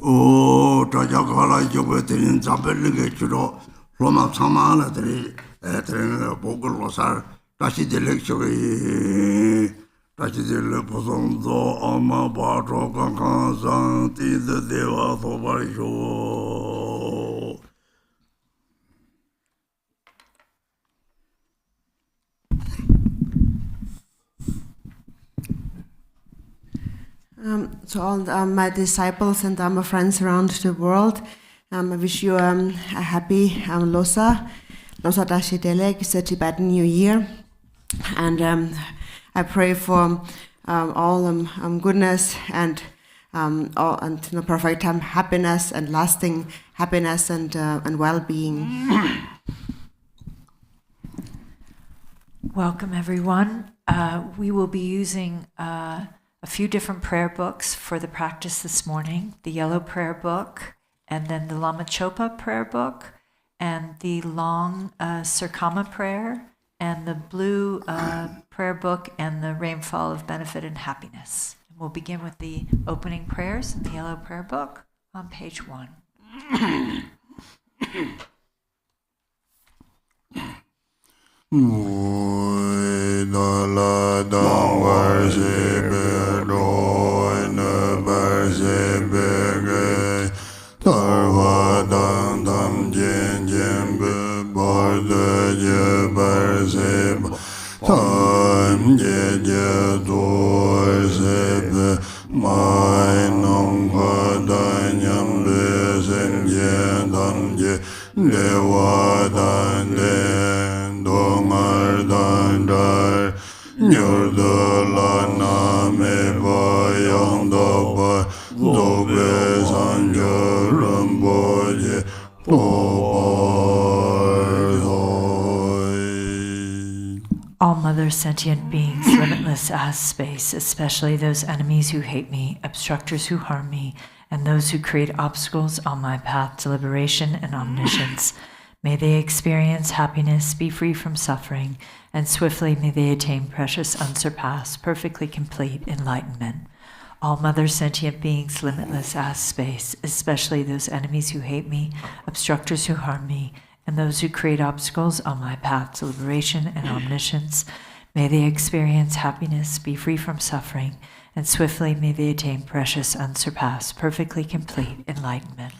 오 저자가라 요거들은 잡을게 주로 로마 참아나들이 애들은 보고 로살 다시 들렉쇼이 다시 들레 보송도 아마 바로 강강상 띠드 대와 도발쇼 To all my disciples and my friends around the world, I wish you a happy Losar Dashi Delek, it's a Tibetan New Year. And I pray for all goodness and perfect happiness and lasting happiness and well-being. Welcome, everyone. We will be using a few different prayer books for the practice this morning, the yellow prayer book, and then the Lama Chopa prayer book, and the long Circama prayer, and the blue prayer book, and the rainfall of benefit and happiness. We'll begin with the opening prayers in the yellow prayer book on page 1. All mother sentient beings, limitless as space, especially those enemies who hate me, obstructors who harm me, and those who create obstacles on my path to liberation and omniscience. May they experience happiness, be free from suffering, and swiftly may they attain precious, unsurpassed, perfectly complete enlightenment. All mother sentient beings, limitless as space, especially those enemies who hate me, obstructors who harm me, and those who create obstacles on my path to liberation and omniscience, may they experience happiness, be free from suffering, and swiftly may they attain precious, unsurpassed, perfectly complete enlightenment.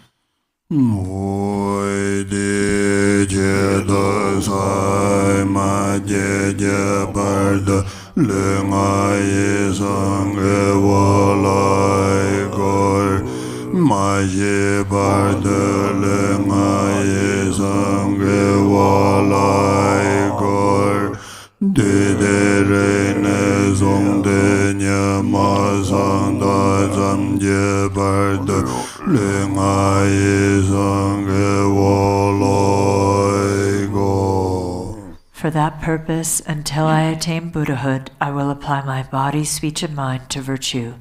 For that purpose, until I attain Buddhahood, I will apply my body, speech, and mind to virtue.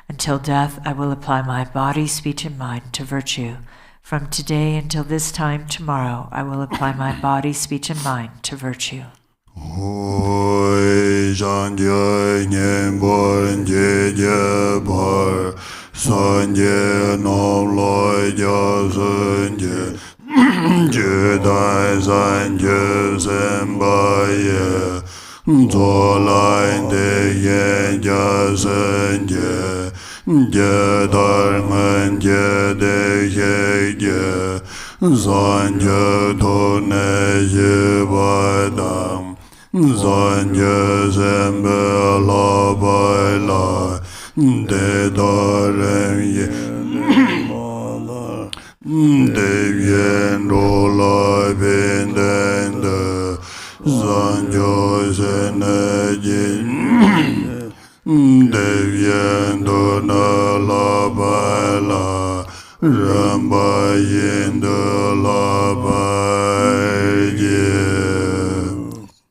Until death, I will apply my body, speech, and mind to virtue. From today until this time tomorrow, I will apply my body, speech, and mind to virtue.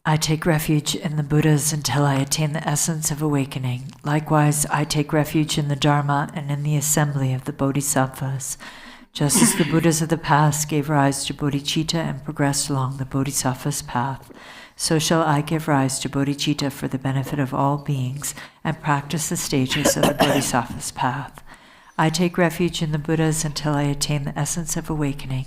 I take refuge in the Buddhas until I attain the essence of awakening. Likewise, I take refuge in the Dharma and in the assembly of the Bodhisattvas. Just as the Buddhas of the past gave rise to bodhicitta and progressed along the Bodhisattva's path, so shall I give rise to bodhicitta for the benefit of all beings and practice the stages of the Bodhisattva's path. I take refuge in the Buddhas until I attain the essence of awakening.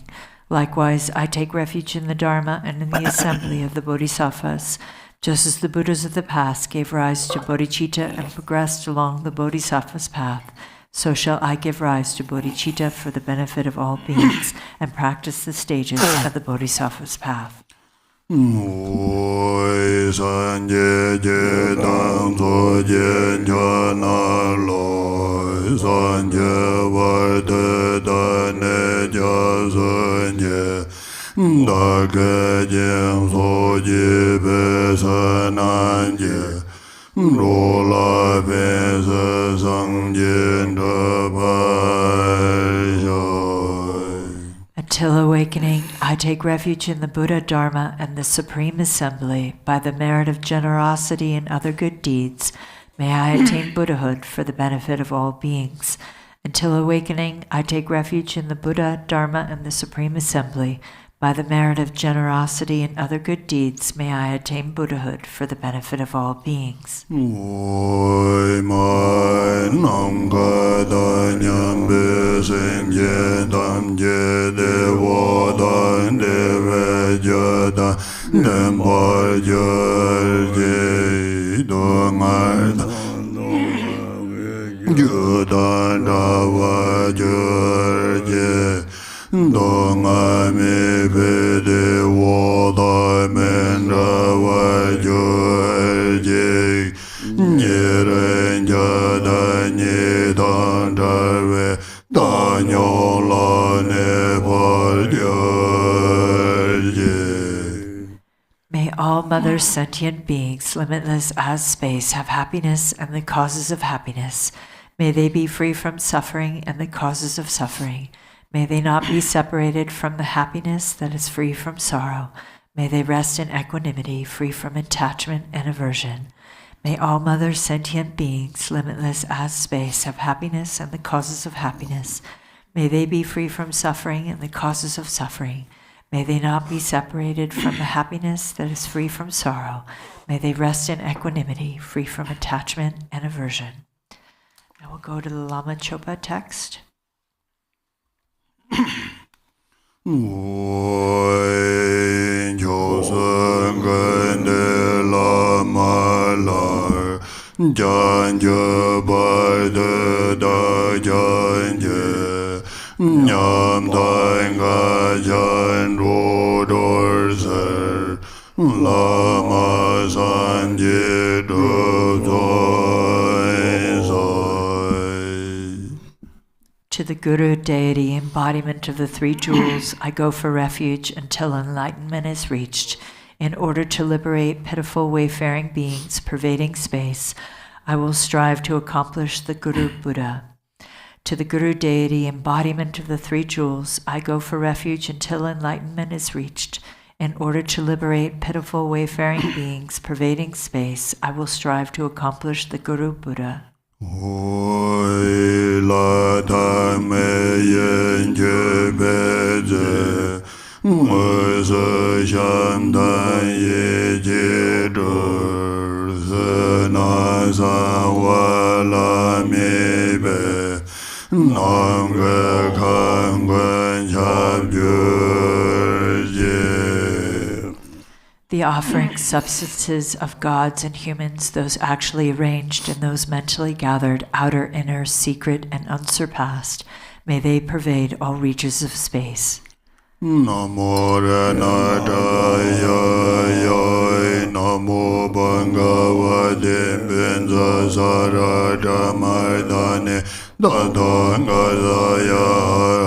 Likewise, I take refuge in the Dharma and in the assembly of the Bodhisattvas. Just as the Buddhas of the past gave rise to bodhicitta and progressed along the Bodhisattva's path, so shall I give rise to bodhicitta for the benefit of all beings and practice the stages of the Bodhisattva's path. Until awakening, I take refuge in the Buddha, Dharma, and the Supreme Assembly. By the merit of generosity and other good deeds, may I attain Buddhahood for the benefit of all beings. Until awakening, I take refuge in the Buddha, Dharma, and the Supreme Assembly. By the merit of generosity and other good deeds, may I attain Buddhahood for the benefit of all beings. May all Mother sentient beings, limitless as space, have happiness and the causes of happiness. May they be free from suffering and the causes of suffering. May they not be separated from the happiness that is free from sorrow. May they rest in equanimity, free from attachment and aversion. May all Mother sentient beings, limitless as space, have happiness and the causes of happiness. May they be free from suffering and the causes of suffering. May they not be separated from the happiness that is free from sorrow. May they rest in equanimity, free from attachment and aversion. Now we'll go to the Lama Chopa text. To the Guru, deity, embodiment of the three jewels, I go for refuge until enlightenment is reached. In order to liberate pitiful wayfaring beings pervading space, I will strive to accomplish the Guru Buddha. To the Guru, deity, embodiment of the three jewels, I go for refuge until enlightenment is reached. In order to liberate pitiful wayfaring beings pervading space, I will strive to accomplish the Guru Buddha. The offering substances of gods and humans, those actually arranged and those mentally gathered, outer, inner, secret, and unsurpassed, may they pervade all reaches of space. Namo Ranadaya Namo Bhagavate Benza Sarada Mardane Dadangadaya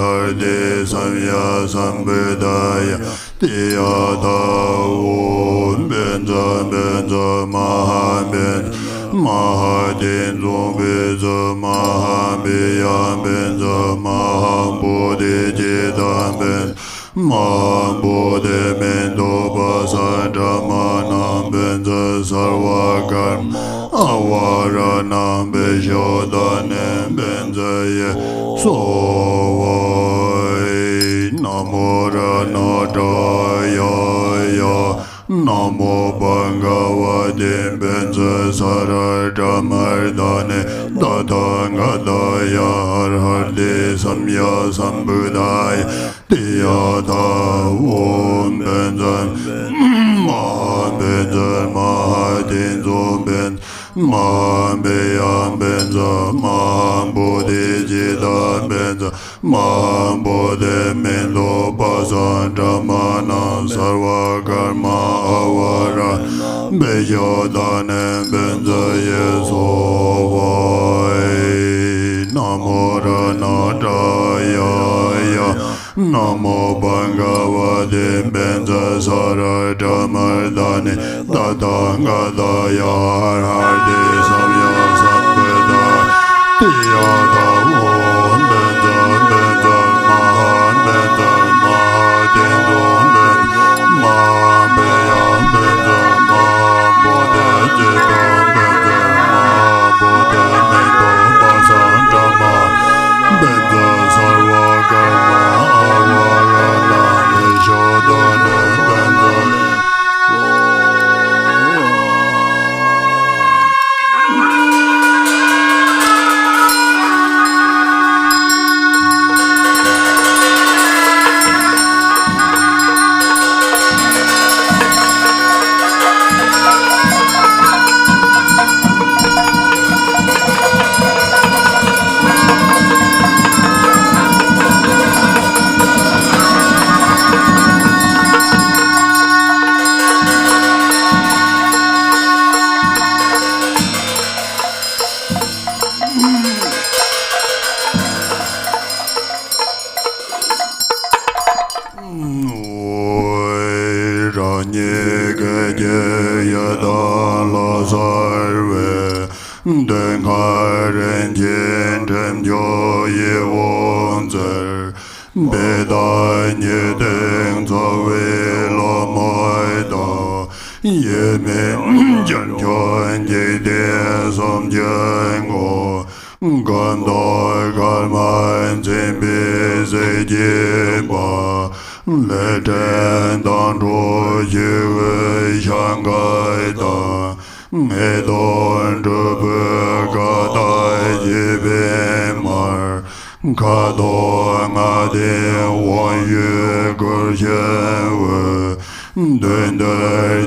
Harde Samya Sambedaya Tiyada Benza Mahadin Zombiza Mahabiya Benza Mahabodhi Jidan Ben Mahabodhi Mendo Basada Manam Benza Sarvakan Avaranam Beshodanem Benza Ye Sovai Namora Nadaya Namo Bhagavate Benza Sarada Mardane Tathāgataya Arhate Samya Sambuddhaya Tiyata Om Benzan Maha Benzan Maha Tenzin Ben Maha Beyam Benza Maha Bodhi Jita Benza Maha Bodhi Mendo Pasan Dhamana Sarva Karma Avara Beyodane Benza Yesovai Namo Ranataya Namo Bhagavate Benza Saradhamardhane Tathāgataya Arhate Samya Sambuddha Tiyata Om Benza Benza Maha Benza Maha Tenzin Benza Maha Beyam Benza Maha Bodhi Jita Benza Maha Bodhi Mendo Pasan Dhamma Benza Sarva Karma Avarana Vishodana Benza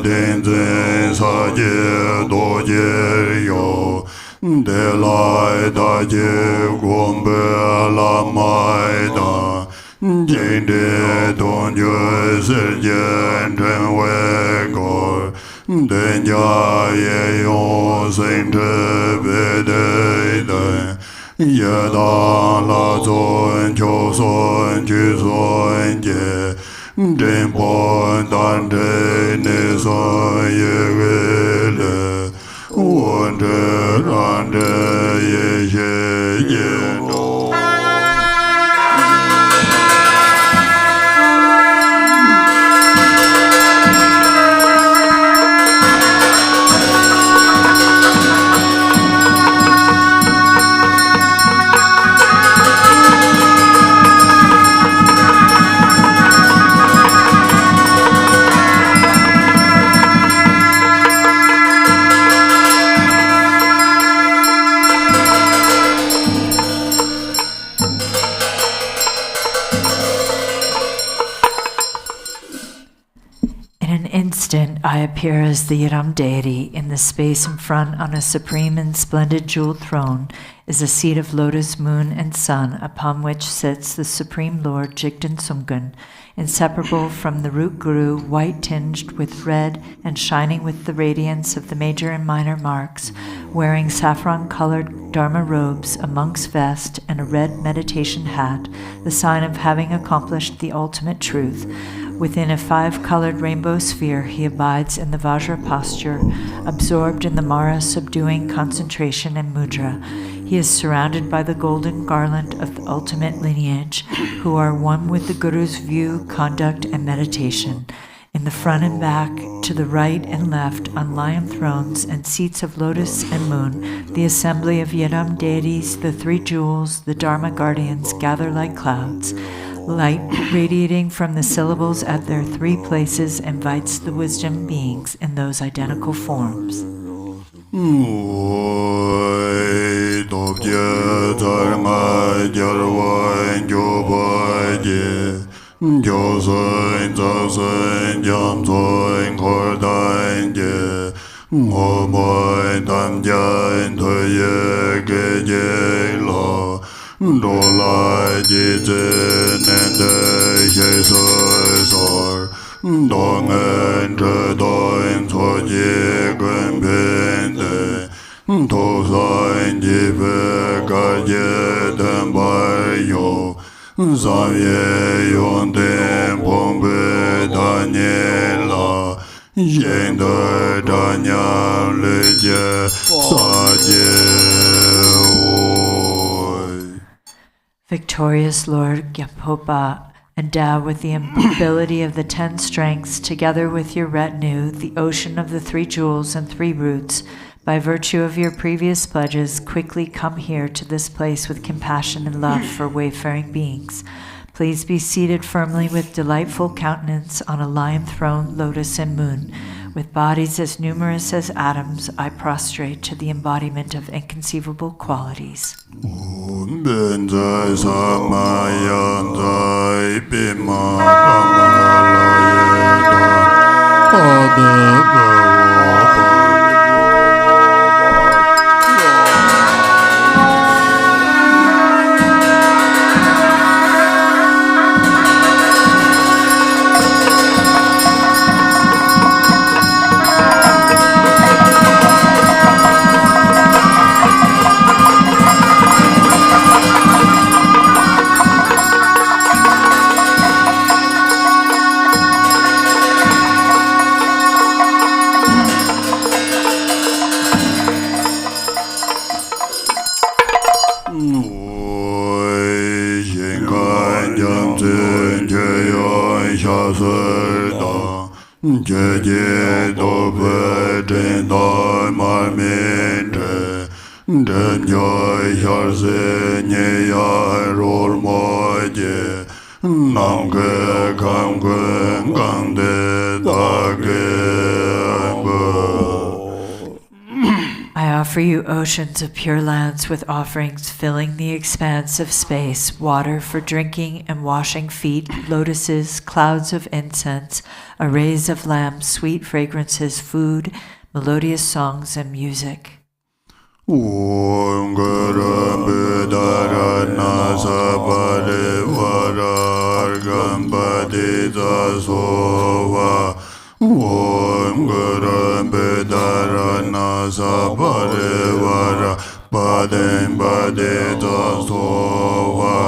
Tenzin Saje Dorje Yo Delai Daje Gombe Lama Jinde Donje Serjen Tenwekor Denya Yeyo Sinte Vedede Yeda La Zon Cho Son Ju Son Je Dempon Dante Neson Yegele Wonder Rande Ye Ye I appear as the Yidam deity. In the space in front, on a supreme and splendid jeweled throne, is a seat of lotus, moon, and sun, upon which sits the Supreme Lord Jigten Sumgun, inseparable from the root guru, white tinged with red and shining with the radiance of the major and minor marks, wearing saffron-colored Dharma robes, a monk's vest, and a red meditation hat, the sign of having accomplished the ultimate truth. Within a 5-colored rainbow sphere, he abides in the Vajra posture, absorbed in the Mara subduing concentration and mudra. He is surrounded by the golden garland of the ultimate lineage, who are one with the Guru's view, conduct, and meditation. In the front and back, to the right and left, on lion thrones and seats of lotus and moon, the assembly of Yidam deities, the 3 jewels, the Dharma guardians, gather like clouds. Light radiating from the syllables at their 3 places invites the wisdom beings in those identical forms. je zarling jarwan jobaje josen zasen jamsen kordan je Homage and Dedication Dolai Dzambhala Dongen Doin Dorje Pende Tosain Jive Garchen Rinpoche Zavye Yonden Pombe Daniela Yender Danyang Leje Saje. Victorious Lord Gyapopa, endow with the ability of the 10 strengths, together with your retinue, the ocean of the 3 jewels and 3 roots, by virtue of your previous pledges, quickly come here to this place with compassion and love for wayfaring beings. Please be seated firmly with delightful countenance on a lion throne, lotus, and moon. With bodies as numerous as atoms, I prostrate to the embodiment of inconceivable qualities. Jeje dobe dendai marminte dem joy harse nyai rol moje namge kamge gande I offer you oceans of pure lands with offerings filling the expanse of space, water for drinking and washing feet, lotuses, clouds of incense, arrays of lamps, sweet fragrances, food, melodious songs, and music. Om Garam Bedarana Sabare Varar Gambadi Zasova Om Garam Bedarana Sabare Vara Badem Bade Zasova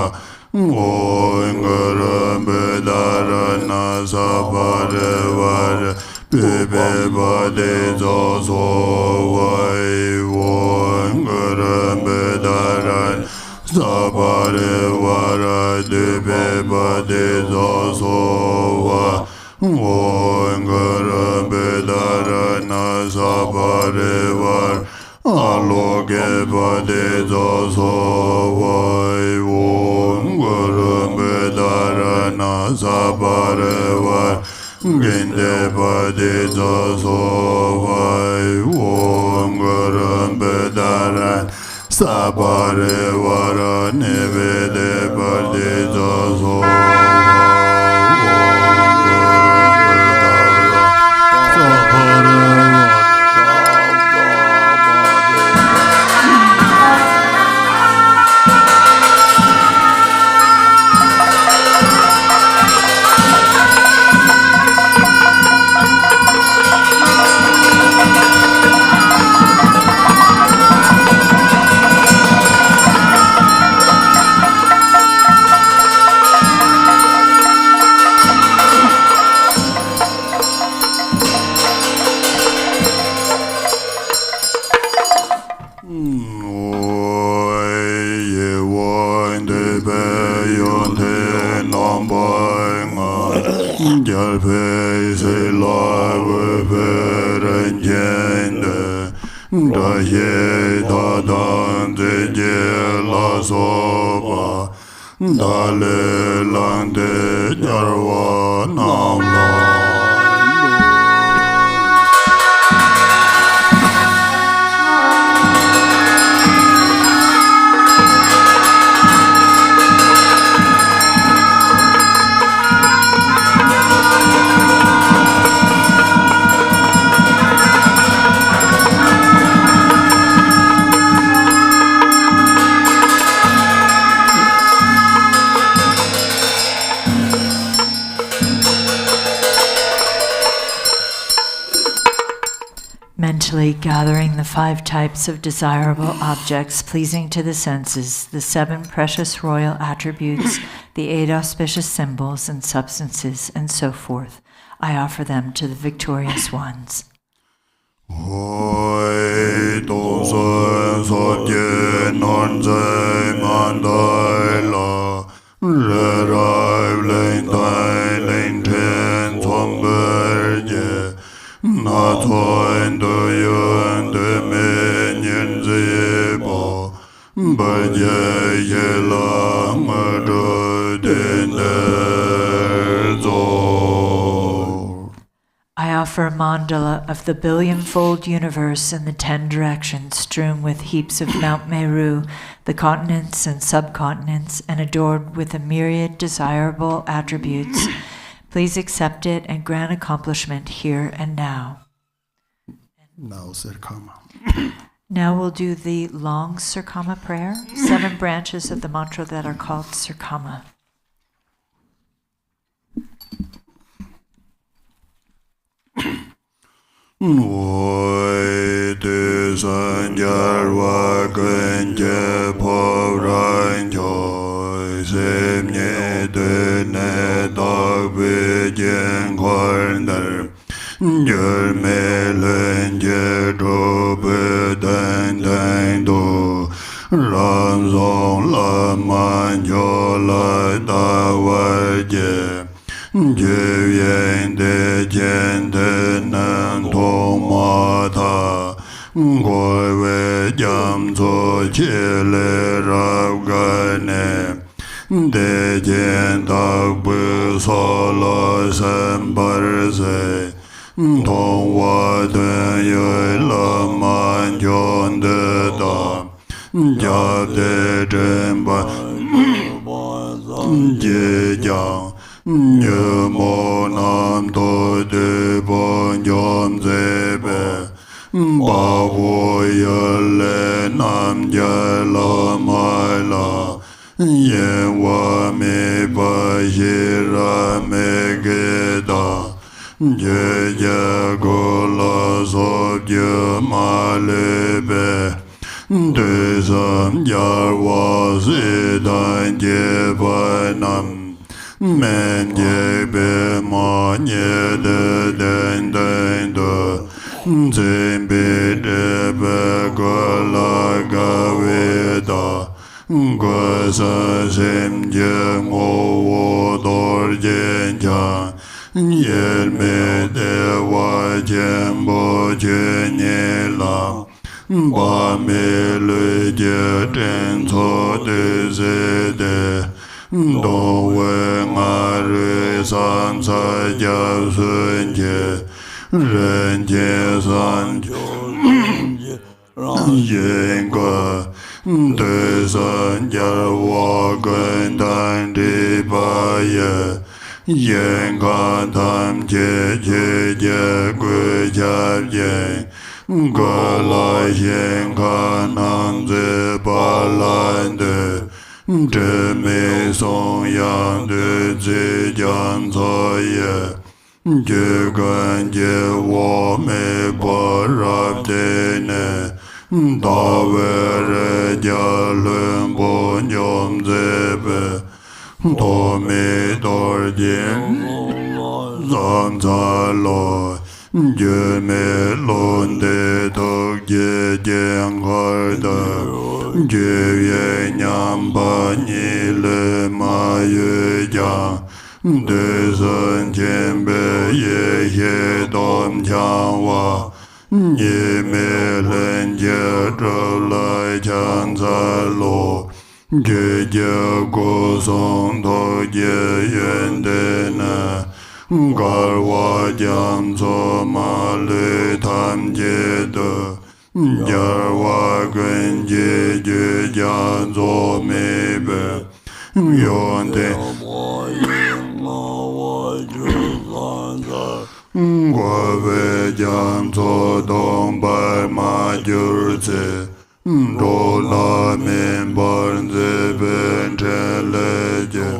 Om Garam Bedarana Sabare Vara Bebe Bade Zasova Bedaran Sabare Vara Debe Bade Zasova Om Bedarana Sabare Vara Aloge Bade Zasova Om Bedarana Sabare Vara Gende Bade Zasova Om Bedaran Sabare Vara Nevede Bade Zasova Dorje dadan deje la soba dale lande jarwa namla Mentally gathering the 5 types of desirable objects pleasing to the senses, the 7 precious royal attributes, the 8 auspicious symbols and substances, and so forth. I offer them to the victorious ones. I offer a mandala of the billion-fold universe in the 10 directions, strewn with heaps of Mount Meru, the continents and subcontinents, and adored with a myriad desirable attributes. Please accept it and grant accomplishment here and now. Now, Circama. Now we'll do the long Circama prayer, 7 branches of the mantra that are called Circama. Noi tu san jarwa gönje povran joy sem nye de ne dag bejen korner jör me lönje do beden den do ran zong la man jo la da wa je Jö yen de jen de nan tong ma ta Goi we jam zo che le rab ga ne De jen tak bu so lo sen bar se Tong wa den yö la man jon de da Jab de jen ba je jang Nhớ mô nam tô đề bon yom dê bê Ba vô yơ lê nam yê la mai la Yen wa me ba yê ra me gê da Yê yê go la sop yê ma lê bê Tê sam yar wa si dan yê ba nam Men ye be ma nye de den den de Zin be de be go la ga we da Go sa sim ye mo wo dorje ja Yer me de wa jen bo je nye la Ba me le je ten so de ze de Do we nga re san sa ja sun je Ren je san yen ga De san ja wa gen dan di ba ye Yen ga tam je je je gu jab yen Ga la yen ga nan ze ba lan de De me song yang de zi jiang zo ye Je gan je wo me bo rab de ne Da we re ja lun bo nyom ze be Do me dor jin zang za lo Je me lon de dog je jiang har de Je ye nyam ba ni le ma ye ja De san chen be ye ye dom chang wa Ye me len je zhou lai chang za lo Je je go song to je yuan de na Gar wa jam so ma le tam je de Jar wa gen je je jan zo me be Yon de Gwa we jam zo dong bar ma jur ze Do la men bar ze ben chen le je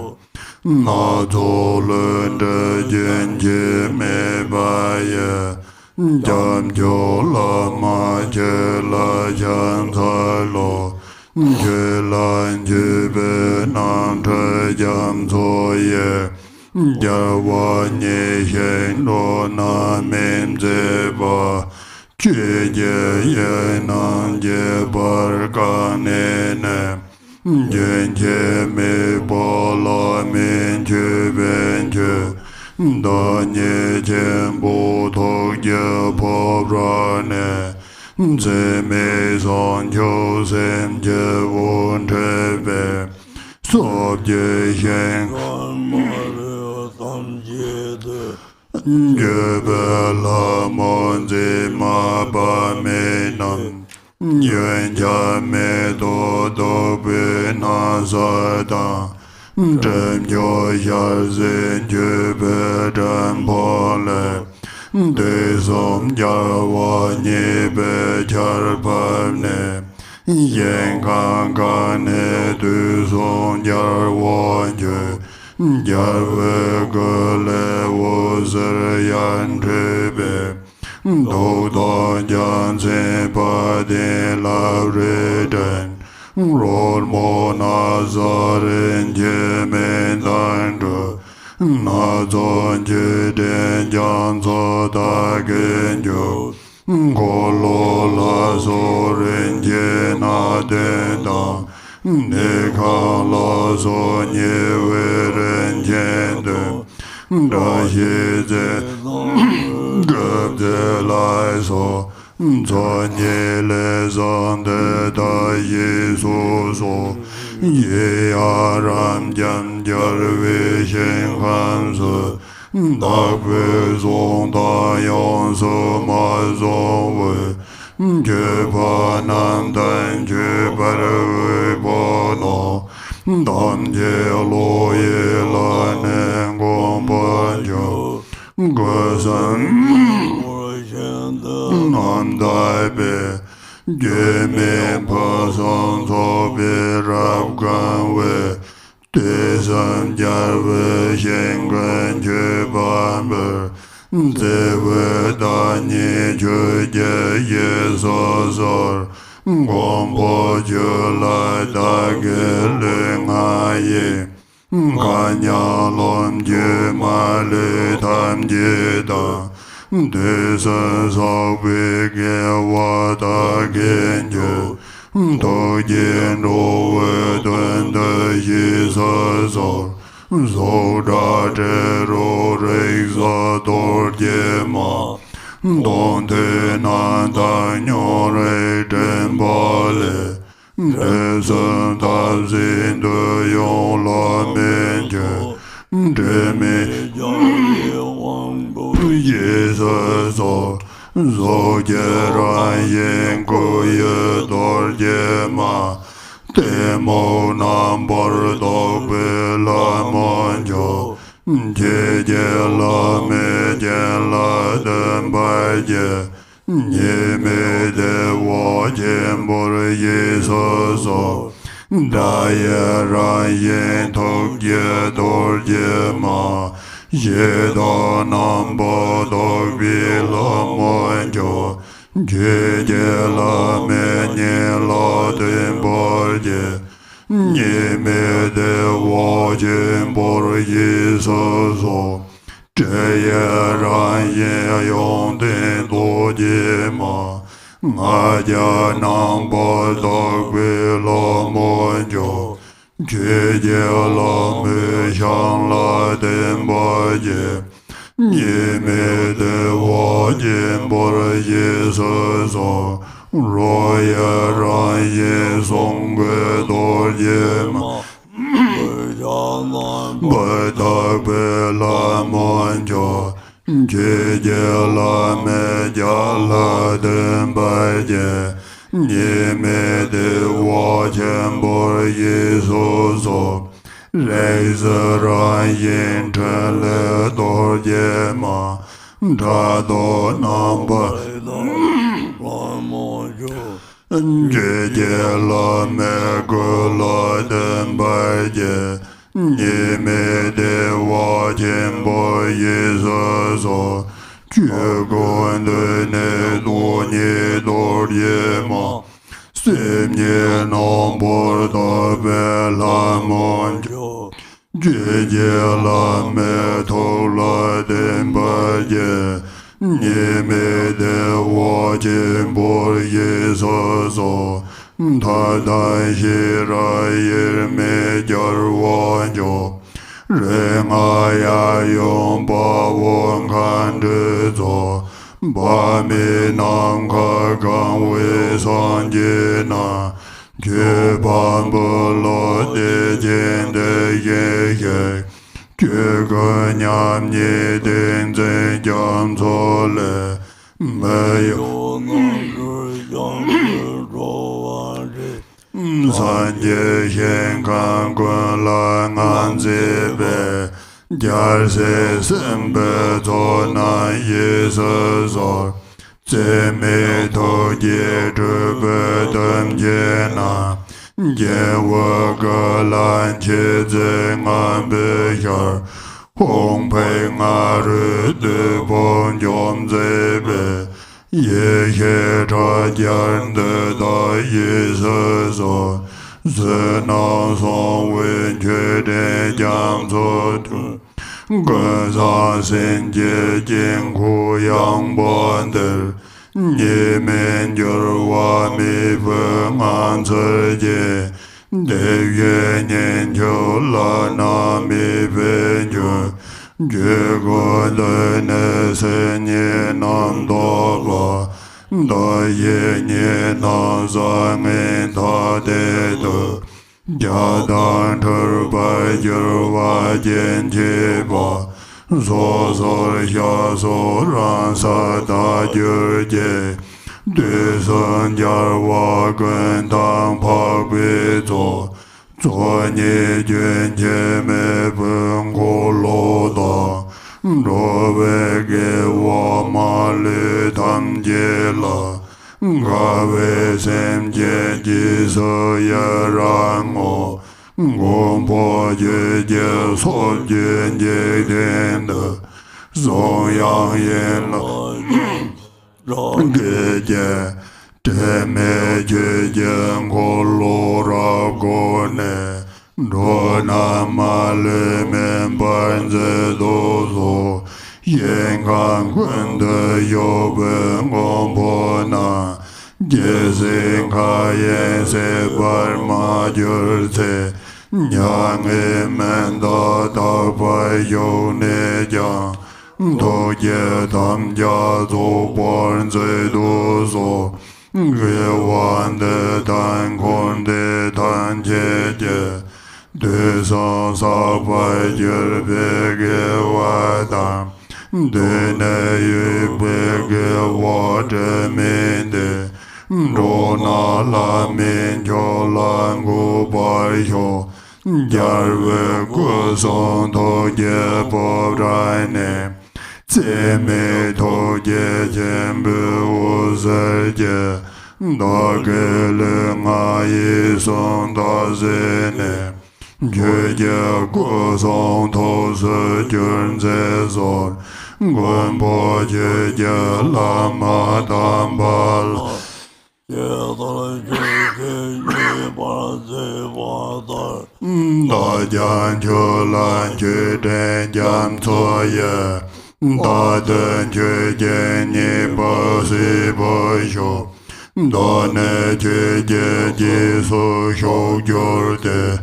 Na zo lun de jen je me ba ye Jangchub Lama Chopa Puja Choling Chime Nangchen Jangchub Jawa Nyangchen Lo Na Mem Zeba Chuje Nang Je Barkanene Chime Bola Min Chubenche Danye Chenpo Tokye Pobrane Zeme Sancho Semche Won Trebe Sobje Shen Jebe Lama Zema Ba Menam Yuan Cha Me Do Do Be Na Sa Da Zhem Jo Xia Zhen Jebe Dzambhala De Som Jar Wa Nye Be Char Pa Ne Yen Kan Kan Ne Du Som Jar Wa Je Jar Ve Ge Le Wo Ser Yan Trebe Do Do Jan Se Pa De La Re Den Rol Mo Na Zaren Je Me Dan Je Na Zon Je Den Jan So Da Gen Jo Ko Lo La So Ren Je Na Den Da Ne Ka La So Nye We Ren Jen De Da Xie Ze Geb De Lai So Zon Ye Le Zon De Da Ye So So Ye A Ram Jam Jar We Shen Han Se Da Pe Zong Da Yon Se Ma Zong We Je Pa Nam Dan Je Par We Pa No Dam Je Lo Ye La Nen Gong Pan Jo Ge San Nam Dai Be Je Me Pa San So Be Rab Gan We De San Jar We Shen Gan Je Ban Be Ze We Da Nye Che Je Ye So Sor Gong Po Je Lai Da Ge Le Nga Ye Kan Ya Lom Je Ma Le Tam Je Da De San Sa We Ge Wa Da Gen Je Do Jen Do We Duen De Yi Sa Sor So Da Je Ro Re Sa Dorje Ma Don Te Na Da Nyo Re Dzambhala De San Ta Sin De Yon La Men Je De Me Ye Sa So So Je Ran Yen Ko Ye Dorje Ma Te Mo Nam Bar Do Be La Man Jo Je Je La Me Je La Den Bai Je Nye Me De Wo Jen Bor Ye So So Da Ye Ran Yen Tok Ye Dorje Ma Ye Da Nam Bo Dok Bi La Man Jo Je Je La Me Nye La Den Bar Je Nye Me De Wo Jen Bor Ye So So Je Ye Ran Ye Yon Den Do Je Ma Nga Ja Nam Bo Dok Bi La Man Jo Je Je La Me Shang La Den Ba Je Nye Me De Wo Jen Bor Ye So So Ro Ye Ran Ye Song Ge Dorje Ma Ba Da Be La Man Jo Je Je La Me Ja La Den Ba Je Nye Me De Wo Jen Bor Ye So So Re Se Ran Yin Chen Le Dorje Ma Da Do Nam Ba Je Je La Me Ge La Den Ba Je Nye Me De Wo Jen Bor Ye So So Je Kundan Dorje ma Simye nombor da Lama Chopa me tola dembaye Nime de wajin borye sozo Tada shirayir me jarwanyo Rengaya yung bawon kandezo Bami namka gangwe sanjina Kyebambala de jende yeye Kyeganyam ni Tenzin Jangchub Mayo Sanje Shenkan Kun Langan Zibe Jarse Sembe Zona Yesazor Zeme Toje Chube Temjena Jewa Galan Chize Ngambejar Hong Pei Ngaru De Bon Jom Zebe Ye Cha Jan De Da Yesazor Zena Song Wen Che De Jang Zo Gaza Sen Je Jing Ku Yang Bon De Ye Men Jorwa Mi Fu Ngan Tse Je De Yue Nian Chou La Na Mi Fen Ju Je Go De Ne Se Nye Nam Do Ba Da Ye Nye Na Za Ngen Ta De Do Ja Dan Tur Ba Jorwa Jen Che Ba So So Sha So Ran Sa Da Jur Je De San Jar Wa Gun Tang Pa Gui Zo Zo Ni Jun Che Me Pun Ko Lo Da Ro Ve Ge Wa Ma Lu Tam Je La Ga Ve Sem Je Ji So Ya Ran O Gong Po Je Je So Jun Je Den De Song Yang Yen La Ge Je Te Me Je Je Ko Lo Ra Go Ne Do Na Ma Le Men Ban Ze Do So Yen Kan Kun De Yo Ben Gong Po Na Je Sin Ka Yen Se Bar Ma Jur Se Nyang E Men Da Da Pa Yo Ne Jang Do Je Tam Ja Zo Bon Ze Do So Ge Wan De Tan Kon De Tan Che Je De Sa Sa Pa Jur Pe Ge Wa Tam De Ne Yu Pe Ge Wa De Min De Do Na La Min Cho Lan Gu Pa Yo Jar Ve Gu Song To Je Po Rai Ne Tse Me To Je Chen Bu Wu Se Je Da Ge Le Nga Yi Song Da Se Ne Je Je Gu Song To Se Jun Se Sor Gun Po Je Je Lama Dzambhala Da Jan Chu Lan Chu Den Jam So Ye Da Den Chu Je Ni Pa Si Pa Sho Da Ne Chu Je Ji Su Shou Jur De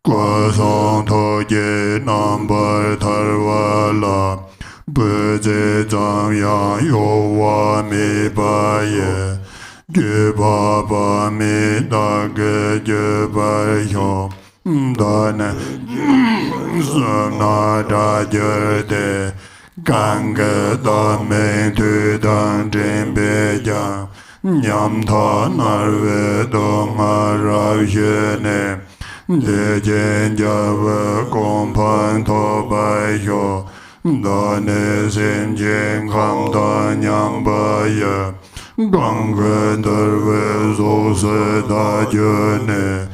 Kwa Song To Je Nam Par Tar Wa La Bu Zi Zang Yang Yo Wa Mi Pa Ye Ju Pa Pa Mi Da Ge Ju Pa Yo Da Ne Su Na Da Jur De Gan Ge Da Men Tu Dan Jin Pe Jang Nyam Ta Nar Ve Do Nga Ra Xue Ne De Jen Ja Ve Gong Pan To Pa Yo Da Ne Sin Jen Kam Da Nyang Pa Ye Gang Ge Der Ve So Se Da Jue Ne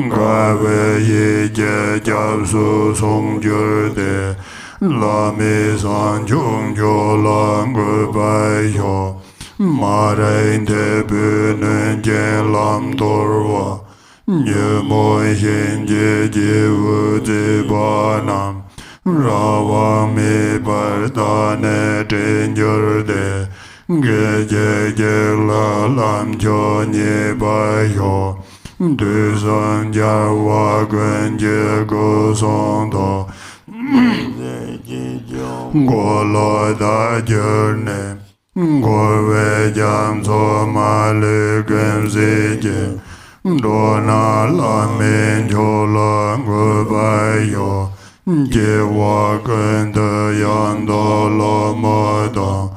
Ga Ve Yi Je Jab Su Song Jur De Lami san chung jo lang gu bai yo. Ma rein te bu nun jen lam torwa. Nye mo hin je je wu zi ba nam. Rawa mi bar da ne ten jur de. Ge je je la lam cho nye ba yo. Du san jar wa guen je go song do. Go lo da jur ne. Go we jam so ma le guen zi je. Do na la min cho la gu ba yo. Je wa guen de yan do lo mo do.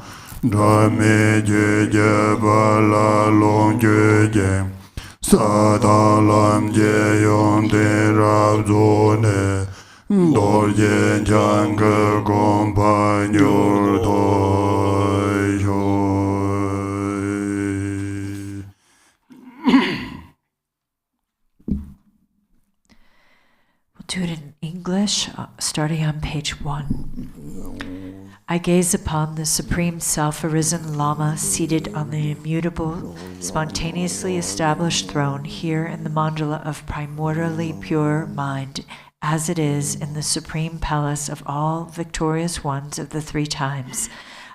Da me je je ba la long je je. Sa da lam je yong de rab zo ne. Dorje chan ge gong pa nyur toi shoi. We'll do it in English, starting on page 1. I gaze upon the Supreme Self-Arisen Lama seated on the immutable, spontaneously established throne here in the mandala of primordially pure mind, as it is in the Supreme Palace of all victorious ones of the three times.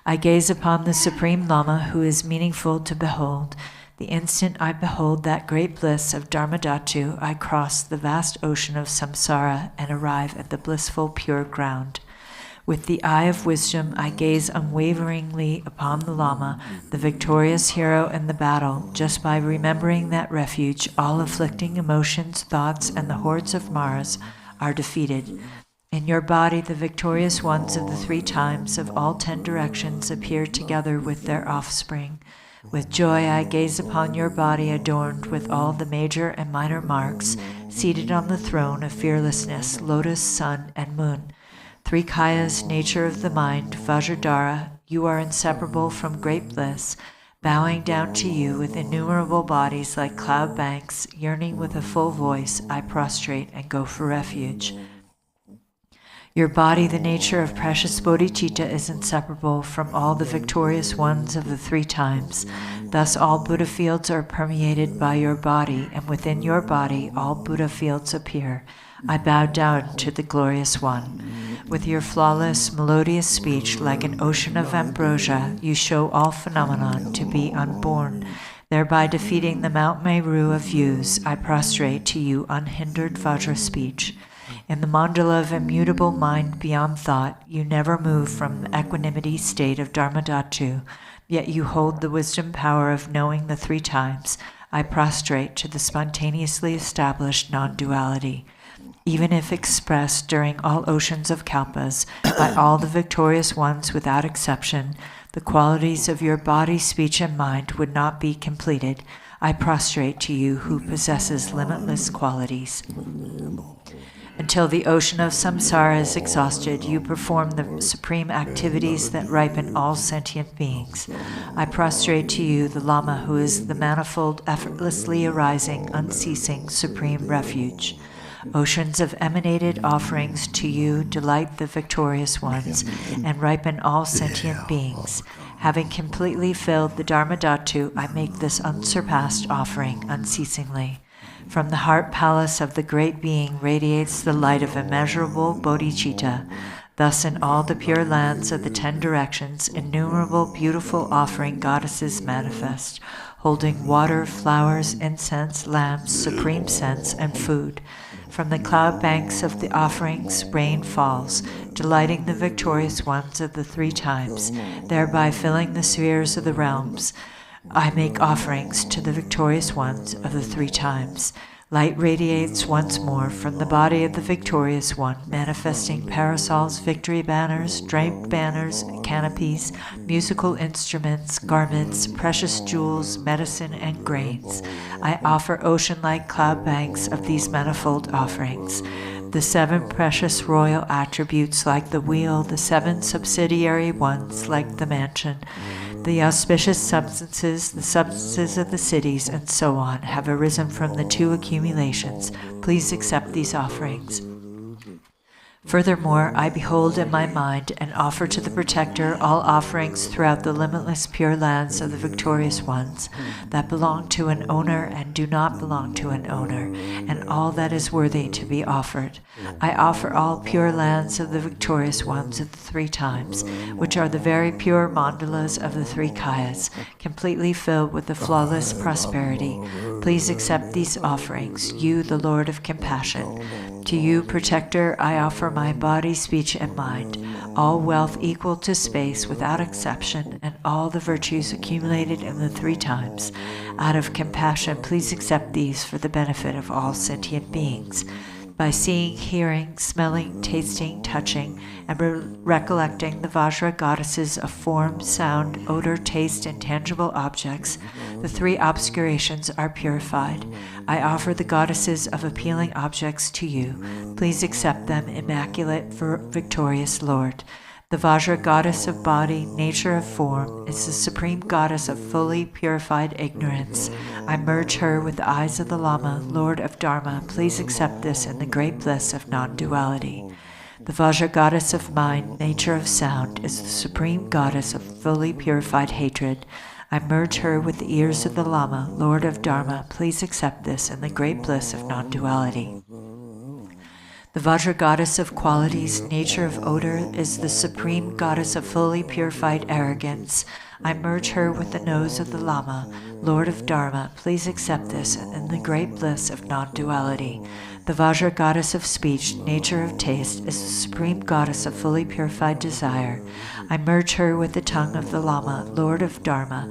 I gaze upon the Supreme Lama who is meaningful to behold. The instant I behold that great bliss of Dharmadhatu, I cross the vast ocean of samsara and arrive at the blissful pure ground. With the eye of wisdom, I gaze unwaveringly upon the Lama, the victorious hero in the battle. Just by remembering that refuge, all afflicting emotions, thoughts, and the hordes of Maras are defeated. In your body, the victorious ones of the three times of all 10 directions appear together with their offspring. With joy, I gaze upon your body adorned with all the major and minor marks, seated on the throne of fearlessness, lotus, sun, and moon. Three kayas, nature of the mind, Vajradhara, you are inseparable from great bliss. Bowing down to you with innumerable bodies like cloud banks, yearning with a full voice, I prostrate and go for refuge. Your body, the nature of precious bodhicitta, is inseparable from all the victorious ones of the three times. Thus all Buddha fields are permeated by your body, and within your body all Buddha fields appear. I bow down to the glorious one. With your flawless, melodious speech, like an ocean of ambrosia, you show all phenomenon to be unborn. Thereby defeating the Mount Meru of views, I prostrate to you unhindered Vajra speech. In the mandala of immutable mind beyond thought, you never move from the equanimity state of Dharmadhatu, yet you hold the wisdom power of knowing the three times. I prostrate to the spontaneously established non-duality. Even if expressed during all oceans of kalpas, by all the victorious ones without exception, the qualities of your body, speech, and mind would not be completed. I prostrate to you who possesses limitless qualities. Until the ocean of samsara is exhausted, you perform the supreme activities that ripen all sentient beings. I prostrate to you, the Lama, who is the manifold, effortlessly arising, unceasing, supreme refuge. Oceans of emanated offerings to you delight the victorious ones and ripen all sentient beings. Having completely filled the Dharmadhatu, I make this unsurpassed offering unceasingly. From the heart palace of the great being radiates the light of immeasurable bodhicitta. Thus in all the pure lands of the 10 directions, innumerable beautiful offering goddesses manifest, holding water, flowers, incense, lamps, supreme scents, and food. From the cloud banks of the offerings, rain falls, delighting the victorious ones of the three times, thereby filling the spheres of the realms. I make offerings to the victorious ones of the three times. Light radiates once more from the body of the victorious one, manifesting parasols, victory banners, draped banners, canopies, musical instruments, garments, precious jewels, medicine, and grains. I offer ocean-like cloud banks of these manifold offerings. The 7 precious royal attributes like the wheel, the 7 subsidiary ones like the mansion, the auspicious substances, the substances of the cities, and so on, have arisen from the 2 accumulations. Please accept these offerings. Furthermore, I behold in my mind and offer to the Protector all offerings throughout the limitless pure lands of the victorious ones that belong to an owner and do not belong to an owner, and all that is worthy to be offered. I offer all pure lands of the victorious ones of the 3 times, which are the very pure mandalas of the 3 kayas, completely filled with the flawless prosperity. Please accept these offerings, you, the Lord of Compassion. To you, Protector, I offer my body, speech, and mind, all wealth equal to space without exception, and all the virtues accumulated in the 3 times. Out of compassion, please accept these for the benefit of all sentient beings. By seeing, hearing, smelling, tasting, touching, and recollecting the Vajra goddesses of form, sound, odor, taste, and tangible objects, the 3 obscurations are purified. I offer the goddesses of appealing objects to you. Please accept them, immaculate, victorious Lord. The Vajra goddess of body, nature of form, is the supreme goddess of fully purified ignorance. I merge her with the eyes of the Lama, Lord of Dharma. Please accept this in the great bliss of non-duality. The Vajra goddess of mind, nature of sound, is the supreme goddess of fully purified hatred. I merge her with the ears of the Lama, Lord of Dharma. Please accept this in the great bliss of non-duality. The Vajra goddess of qualities, nature of odor, is the supreme goddess of fully purified arrogance. I merge her with the nose of the Lama, Lord of Dharma. Please accept this in the great bliss of non-duality. The Vajra goddess of speech, nature of taste, is the supreme goddess of fully purified desire. I merge her with the tongue of the Lama, Lord of Dharma.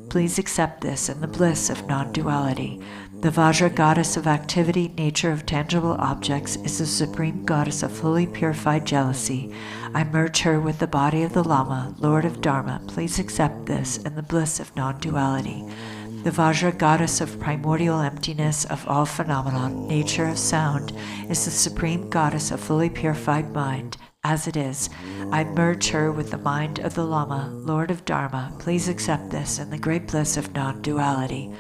Please accept this in the bliss of non-duality. The Vajra goddess of activity, nature of tangible objects, is the supreme goddess of fully purified jealousy. I merge her with the body of the Lama, Lord of Dharma. Please accept this in the bliss of non-duality. The Vajra goddess of primordial emptiness of all phenomena, nature of sound, is the supreme goddess of fully purified mind. As it is, I merge her with the mind of the Lama, Lord of Dharma. Please accept this in the great bliss of non-duality.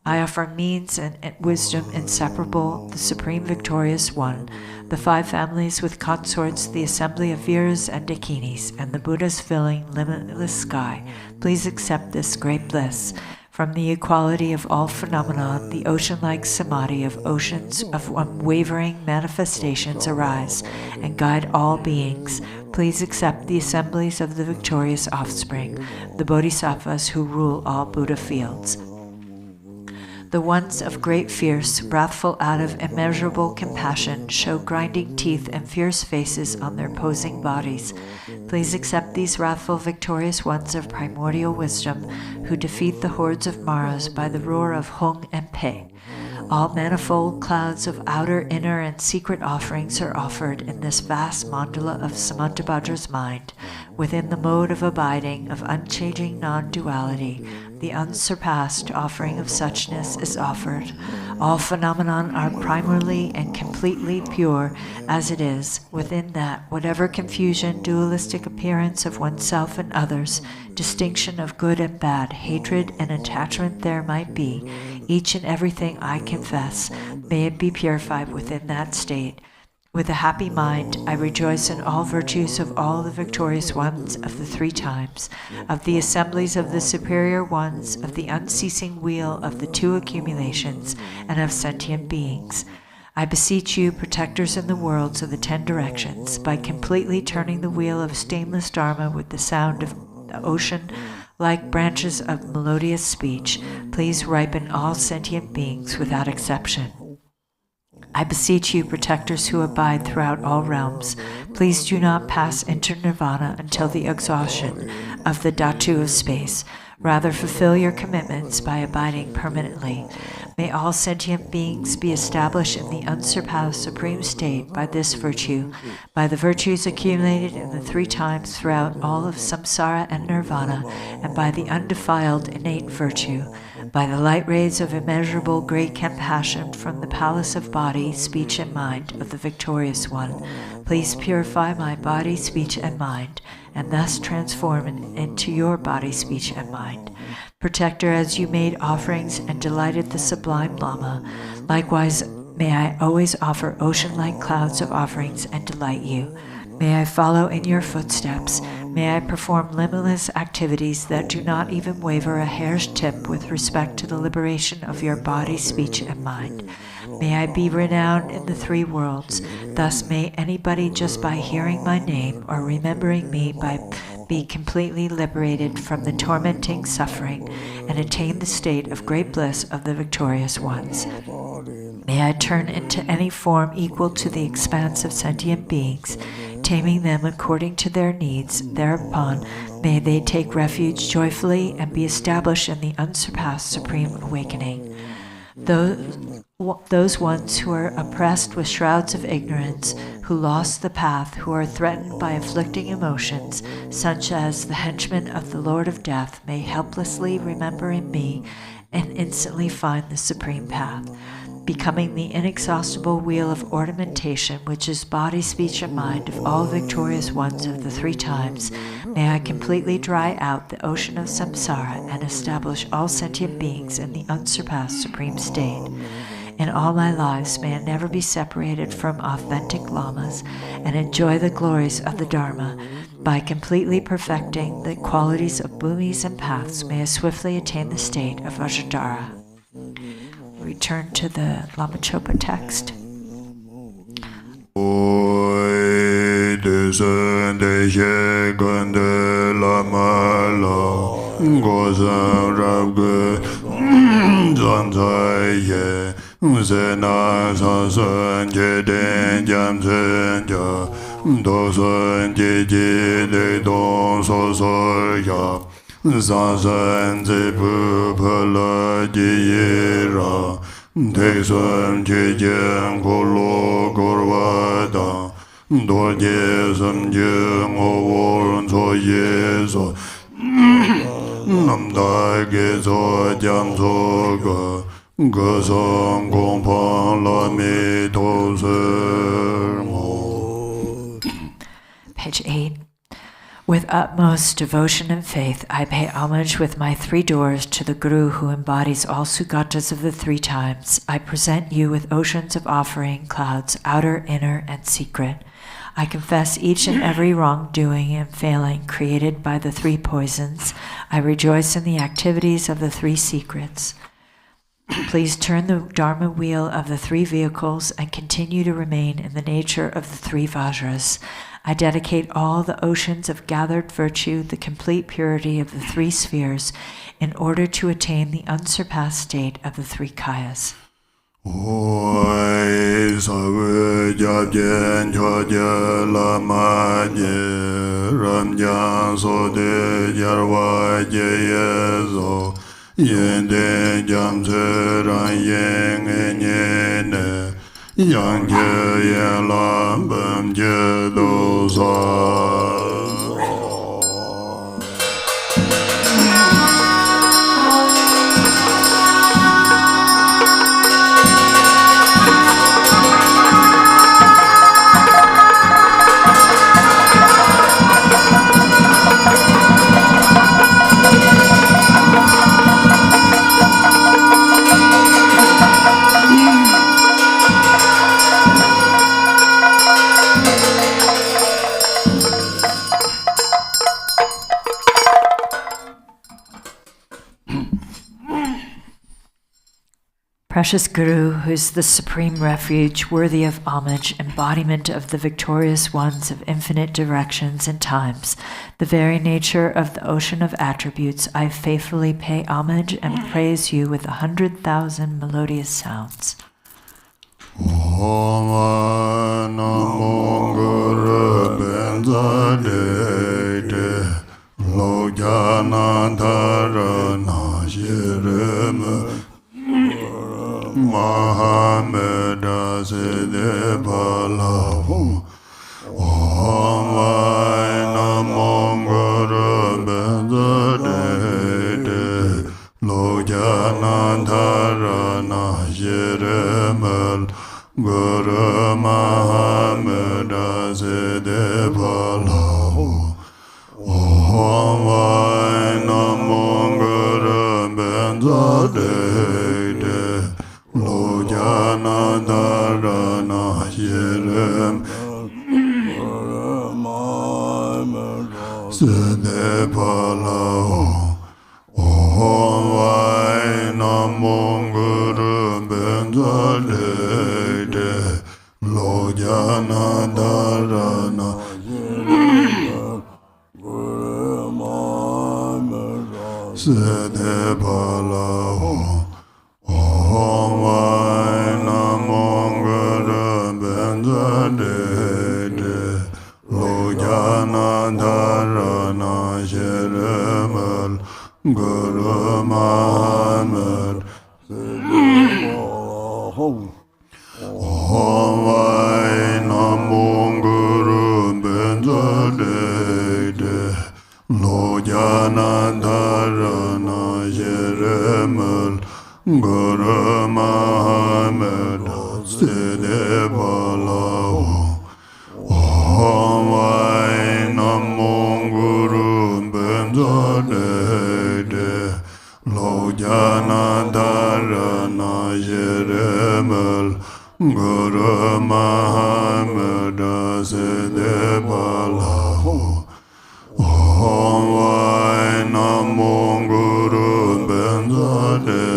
I offer means and wisdom inseparable, the Supreme Victorious One, the 5 families with consorts, the assembly of Viras and Dakinis, and the Buddhas filling limitless sky. Please accept this great bliss. From the equality of all phenomena, the ocean-like samadhi of oceans of unwavering manifestations arise and guide all beings. Please accept the assemblies of the victorious offspring, the bodhisattvas who rule all Buddha fields. The ones of great fierce, wrathful out of immeasurable compassion, show grinding teeth and fierce faces on their posing bodies. Please accept these wrathful, victorious ones of primordial wisdom, who defeat the hordes of Maras by the roar of Hung and Pe. All manifold clouds of outer, inner, and secret offerings are offered in this vast mandala of Samantabhadra's mind, within the mode of abiding, of unchanging non-duality. The unsurpassed offering of suchness is offered. All phenomenon are primarily and completely pure as it is. Within that, whatever confusion, dualistic appearance of oneself and others, distinction of good and bad, hatred and attachment there might be, each and everything I confess, may it be purified within that state. With a happy mind, I rejoice in all virtues of all the victorious ones of the 3 times, of the assemblies of the superior ones, of the unceasing wheel of the 2 accumulations, and of sentient beings. I beseech you, protectors in the worlds of the 10 directions, by completely turning the wheel of stainless Dharma with the sound of the ocean, like branches of melodious speech, please ripen all sentient beings without exception. I beseech you, protectors who abide throughout all realms, please do not pass into nirvana until the exhaustion of the dhatu of space. Rather, fulfill your commitments by abiding permanently. May all sentient beings be established in the unsurpassed supreme state by this virtue, by the virtues accumulated in the 3 times throughout all of samsara and nirvana, and by the undefiled innate virtue, by the light rays of immeasurable great compassion from the palace of body, speech, and mind of the victorious one. Please purify my body, speech, and mind, and thus transform it into your body, speech, and mind. Protector, as you made offerings and delighted the sublime Lama, likewise May I always offer ocean-like clouds of offerings and delight you. May I follow in your footsteps. May I perform limitless activities that do not even waver a hair's tip with respect to the liberation of your body, speech, and mind. May I be renowned in the three worlds. Thus may anybody just by hearing my name or remembering me be completely liberated from the tormenting suffering and attain the state of great bliss of the victorious ones. May I turn into any form equal to the expanse of sentient beings, taming them according to their needs. Thereupon may they take refuge joyfully and be established in the unsurpassed supreme awakening. Those ones who are oppressed with shrouds of ignorance, who lost the path, who are threatened by afflicting emotions, such as the henchmen of the Lord of Death, may helplessly remember in me and instantly find the supreme path. Becoming the inexhaustible wheel of ornamentation, which is body, speech, and mind of all victorious ones of the three times, may I completely dry out the ocean of samsara and establish all sentient beings in the unsurpassed supreme state. In all my lives may I never be separated from authentic lamas and enjoy the glories of the Dharma. By completely perfecting the qualities of bhumis and paths, may I swiftly attain the state of Vajradhara. Return to the Lama Chopa text. Zazen zepu pala jiyera, Teksun chijen kolo korwada, Dorje samjen ovor so yeso, Namda gezo Jangchub, Gesong kompang lami tosermo. Page 8. With utmost devotion and faith, I pay homage with my three doors to the Guru who embodies all Sugatas of the three times. I present you with oceans of offering clouds, outer, inner, and secret. I confess each and every wrongdoing and failing created by the three poisons. I rejoice in the activities of the three secrets. Please turn the Dharma wheel of the three vehicles and continue to remain in the nature of the three Vajras. I dedicate all the oceans of gathered virtue, the complete purity of the three spheres, in order to attain the unsurpassed state of the three kayas. Nyangchen Lam je Losar. Precious Guru, who is the supreme refuge, worthy of homage, embodiment of the victorious ones of infinite directions and times, the very nature of the ocean of attributes, I faithfully pay homage and praise you with 100,000 melodious sounds. Muhammad Asede Balavu Omai Namongara Benzadede Lojanantarana Jeremel Guru Muhammad Asede Balavu Omai Namongara Benzadede Lo Jananda monguru benzalede lo jana darana sede bala om vai namonguru benzalede lo jana darana sheremal Guru Muhammad Om Vai Namo Guru Benzalede Lo Jana Dharana Jeremal Guru Muhammad Sede Bala Om Vai Namo Guru Benzalede Lo jana dharana jeremal Guru Muhammad sede bala Om Vai Namo Guru Benzalede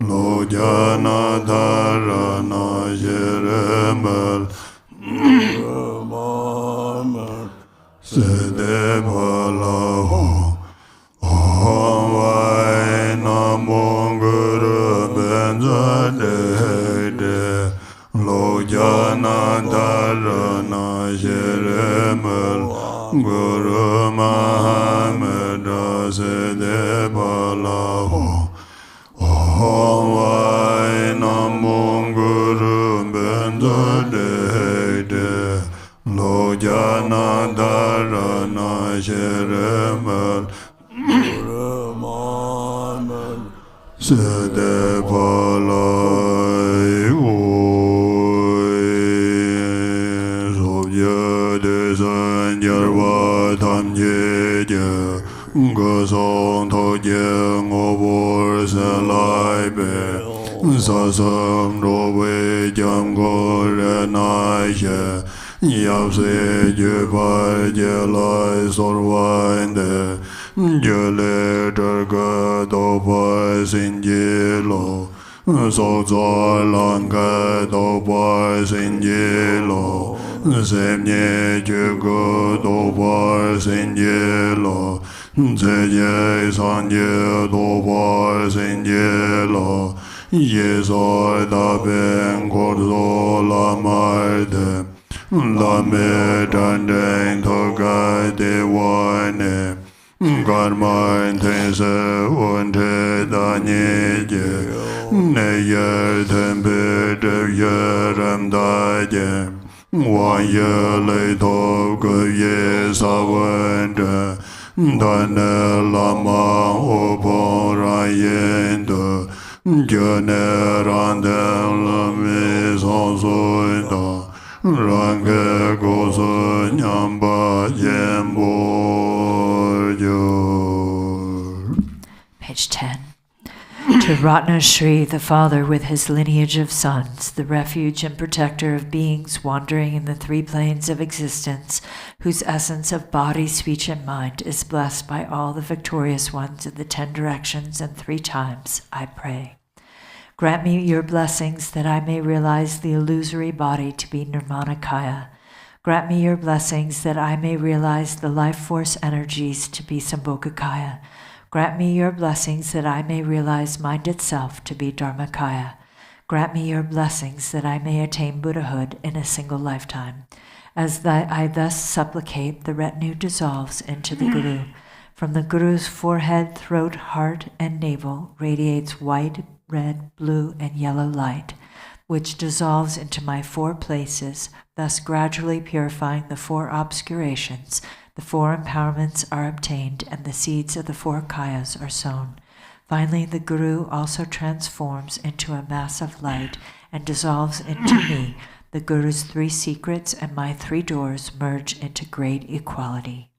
Lo jana dharana jeremal Guru Muhammad sede bala Om Vai Namo Guru Benzalede Lo jana dharana jeremal Guru Muhammad sede bala Om Vai Namo Guru Benzalede Lo jana dharana jeremal Sede balai oi Sobye desen yerwa tam yeje Gosong toje ngobor selai be Sasam rowe jam gore naishe Yapse jepar jelai sorwande Jele terga topa sinjilo Sozo lanka topa sinjilo Semnye jugo topa sinjilo Zeye sanje topa sinjilo Yeso taben korzo lamarde Lame tandeng toga dewane Karma intense unte danyeje Neyer tempe devyeram daje Wanye leito kye savende Dane lama oporayende Jene randen lami sonsoida Range gosu nyamba yembo Page 10. To Ratna Shri, the Father with his lineage of sons, the refuge and protector of beings wandering in the three planes of existence, whose essence of body, speech, and mind is blessed by all the victorious ones in the 10 directions and 3 times, I pray. Grant me your blessings that I may realize the illusory body to be Nirmanakaya. Grant me your blessings that I may realize the life force energies to be Sambhogakaya. Grant me your blessings that I may realize mind itself to be Dharmakaya. Grant me your blessings that I may attain Buddhahood in a single lifetime. As I thus supplicate, the retinue dissolves into the Guru. From the Guru's forehead, throat, heart, and navel radiates white, red, blue, and yellow light, which dissolves into my 4 places, thus gradually purifying the 4 obscurations. The 4 empowerments are obtained, and the seeds of the 4 kayas are sown. Finally, the Guru also transforms into a mass of light and dissolves into me. The Guru's 3 secrets and my 3 doors merge into great equality.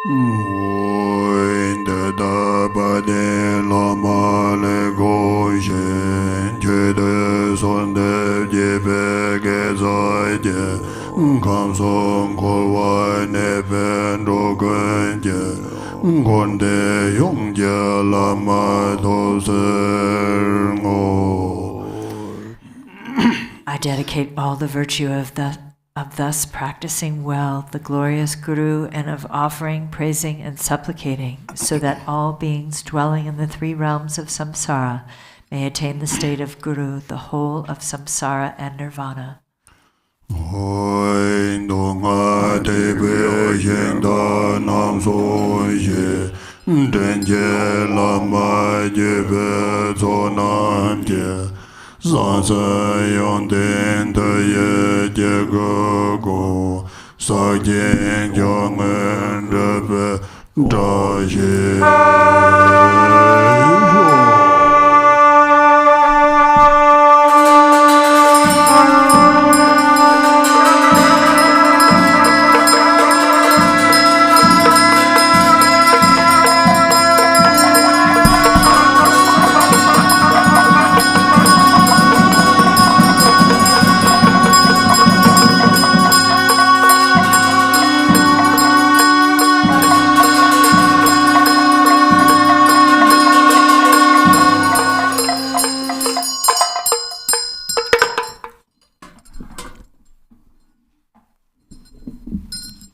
Oinde da bade lama le goshen chede sonde jebe gezoide kamson kolwa neben rogenje gonde yongje lama doser I dedicate all the virtue of thus practicing well the glorious Guru and of offering, praising, and supplicating, so that all beings dwelling in the three realms of samsara may attain the state of Guru, the whole of samsara and nirvana. Yon den te ye je go go sa jen jong en de be Dorje.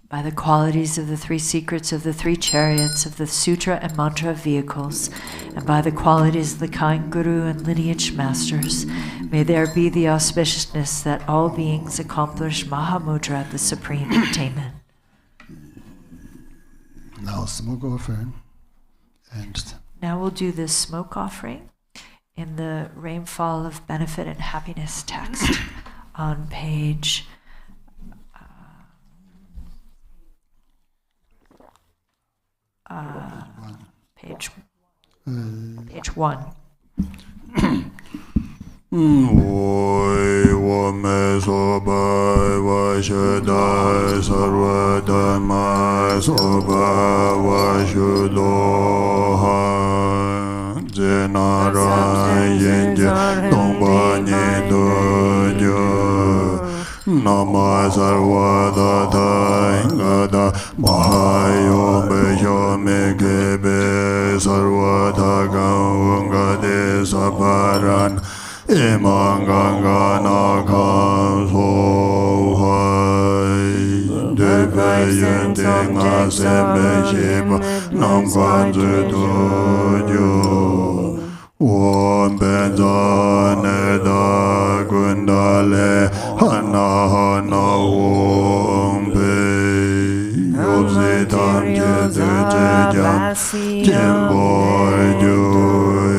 By the qualities of the three secrets of the three chariots of the sutra and mantra vehicles, and by the qualities of the kind Guru and lineage masters, may there be the auspiciousness that all beings accomplish Mahamudra, the supreme attainment. Now smoke offering. And now we'll do the smoke offering in the Rainfall of Benefit and Happiness text on page page 1. Wo me so ba wa shu dai sarva dhamma so ba wa shu do ha jenara yen je dong ba ni do jo Nama sarva da da inga da mahayo me yo me gebe sarva da gaunga de saparan imanganga na kam so hai debe yente nga sembe shiba nam kwanzu do jo Om benzane da gundale hana hana om pe yobse tam je jam jembo joy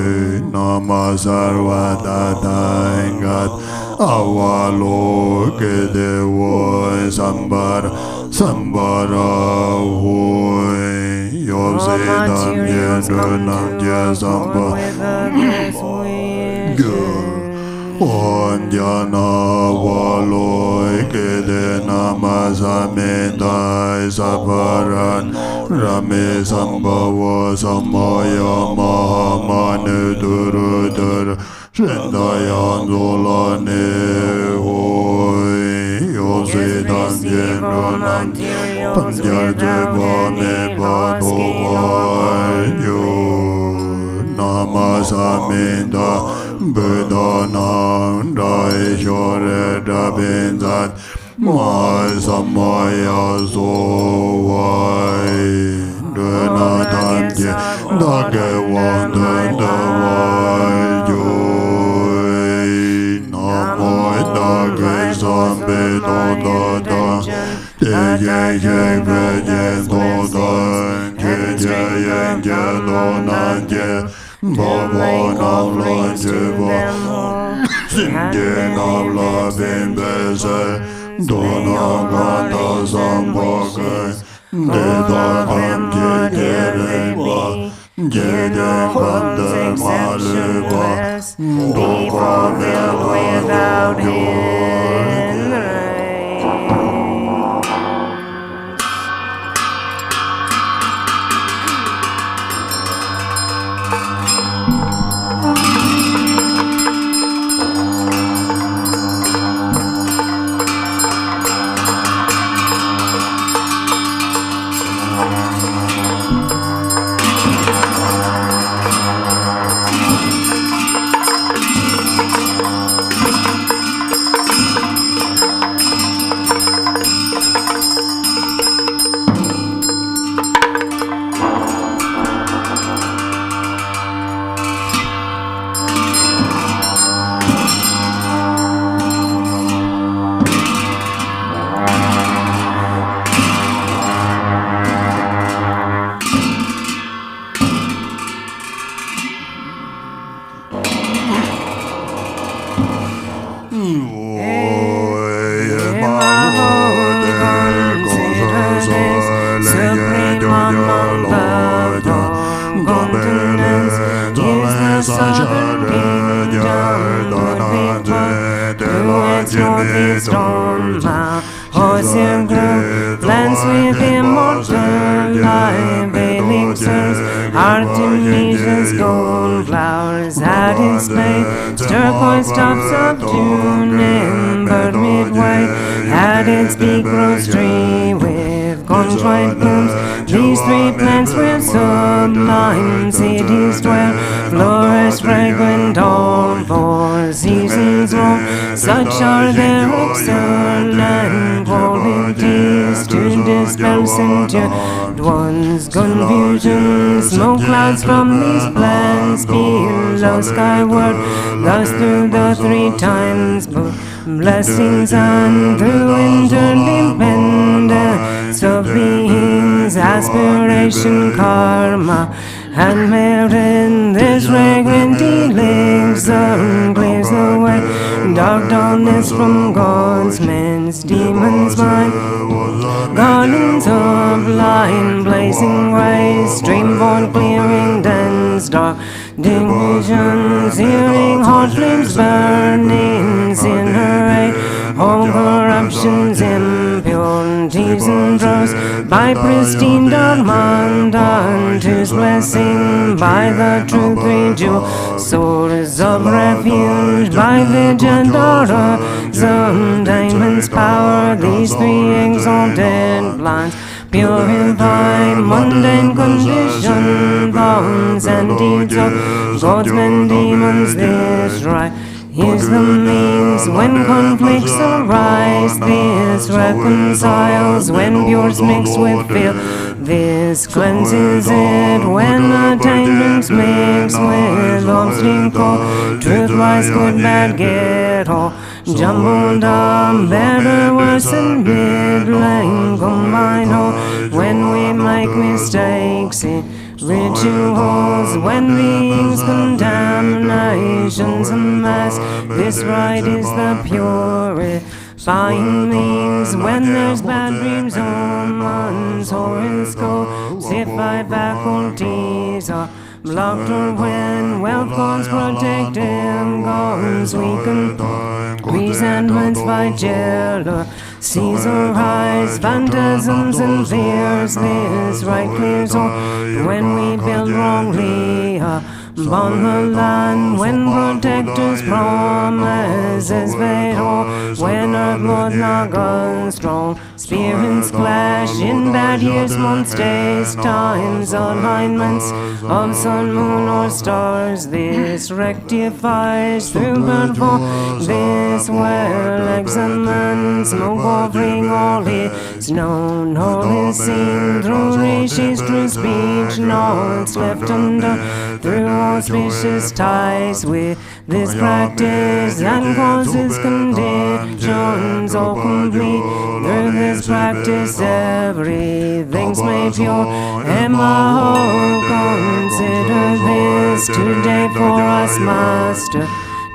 nama sarva dadangat awalo kede wo sambar sambara hoy yobse tam je nam je samba Om Jana Valoi Kede Namazame Dai Saparan Rame Sambhava Samaya Mahamane Duru Duru Shendayan Zolane Hoi Yose Damjen Ronan Tamjar Deba Me Bado Vayu Namazame Da Buddhanam Dai Shore Dabinzat Mai Samaya Sovai Duna Tamje Dage Wanda Dawai Joy Namoy Dage Sambe Dodada Deje Veje Dodan Jeje Yenje Donanje Baba nam la jeva, Sinde nam la bimbeze, Dona gata zambake, Deda ham jegereba, Jede kande maleba, Doka without hindrance. Stoma, Hosir Group, plants with immortal life, elixirs, artemisia's gold flowers at his place, turquoise tops of tuning, bird midway, at its peak rose tree with contrite blooms. These three plants were sublime, cities dwell, flourish fragrant all 4 seasons long. Such are their excellent qualities to dispel sentient one's confusion. Smoke clouds from these plants below skyward, thus through the 3 times blessings and through interdependence of beings, aspiration, karma, and merit. This fragrant elixir clears the way, dark dullness from God's men's demons' mind. Gardens of light, blazing rays, stream-born clearing dense dark divisions, hearing hot flames burning in her aid. All corruptions, impurities, and dross, by pristine Dharma, whose blessing, by the true 3 jewel swords of refuge, by vigilant auras of diamond's power, these 3 exalted plants purify mundane condition, thoughts and deeds of gods and demons. This right is the means when conflicts arise. This reconciles when pure's mixed with filth. This cleanses it when attainments mix with obstacle. Truth, wise, good, bad, get all jumbled up, better, worse, and middling combine all. When we make mistakes in rituals, when beings contaminations amass, this right is the purifying means. When there's bad dreams, omens, horoscopes, if 5 faculties are blocked, or when wealth gods protective gods weaken, resentments by jealousies arise, phantasms and fears. This right clears all when we build wrongly upon the land, when protectors' promises fail, when earth lord Naga strong spirits clash in bad years, months, days, times, alignments of sun, moon, or stars. This rectifies through birth for this well examines, smoke offering all is known, all is seen through rishis, true speech, notes left under through auspicious ties with this practice, and causes conditions all complete. Through this practice everything's made pure. Abao, consider this today for us, Master,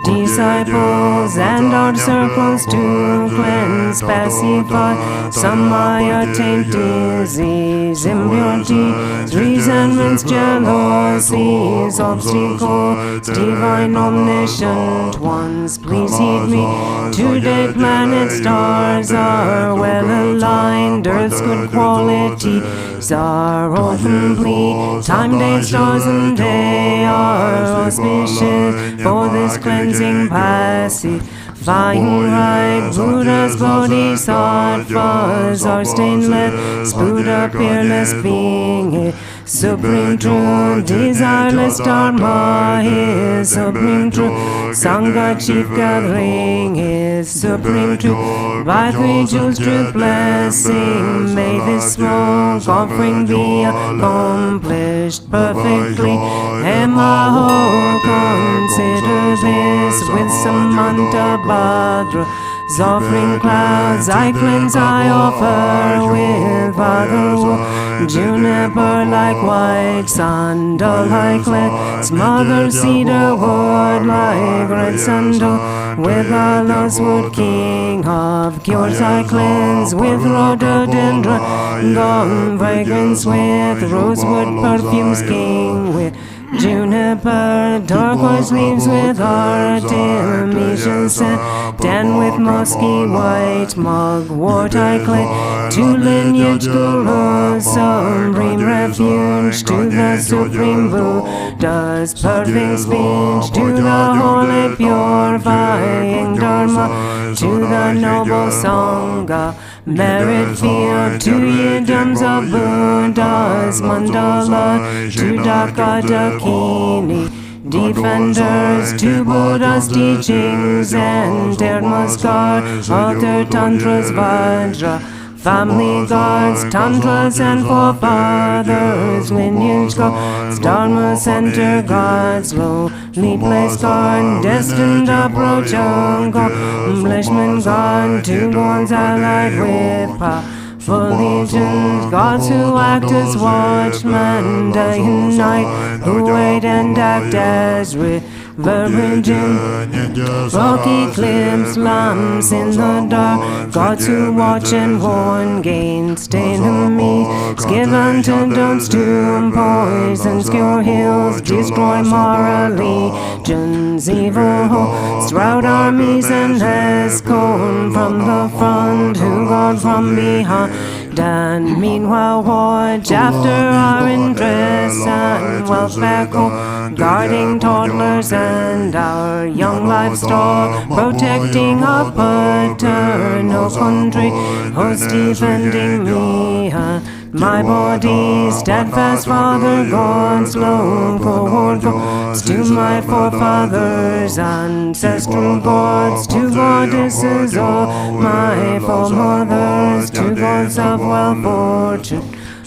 disciples, and our circles to cleanse, pacify some attained disease, impurity, resentments, jealousies, obstacles, divine omniscient ones, please heed me. Today planets, stars are well aligned, Earth's good qualities are all complete. Time, day, stars, and day are auspicious for this cleansing pacifying right. Buddha's bodhisattvas are stainless, Buddha peerless being, supreme truth, desireless Dharma is supreme truth, Sangha chief gathering is supreme truth. By 3 jewels truth blessing, may this smoke offering be accomplished perfectly. Abao, consider this with some Manta Bhadra offering clouds, I cleanse, I offer with father wood, juniper like white sandal, I cleanse, mother cedar wood like red sandal, with aloes wood, king of cures, I cleanse, with rhododendron, gum fragrance, with rosewood perfumes, king with juniper, turquoise leaves with artemisian scent, tan with musky white mugwort I cling to lineage guru, supreme refuge to the supreme Buddha's perfect speech, to the holy purifying Dharma, to the noble Sangha, merit field, to yidams of Buddha's mandala, to Dhaka Dakini, defenders, to Buddha's teachings and Dharmaskar, other tantras Vajra, family gods, tantras and forefathers, lineage gods, dharma center gods, lowly place god, destined approach accomplishment god, two gods allied with powerful legions, gods who act as watchmen day and night, who wait and act as virgin, rocky cliffs, lamps in the dark, gods who watch and warn against enemies, give unto don'ts to poison, skewer hills, destroy moral legions, evil hosts, rout armies and escort from the front, who guard from behind, and meanwhile watch after our interests and wealth back home, guarding toddlers and our young livestock, protecting our paternal country, host defending me, my body, steadfast Father God's local gods, to my forefathers, ancestral gods, to goddesses of my foremothers, to gods of wealth, fortune,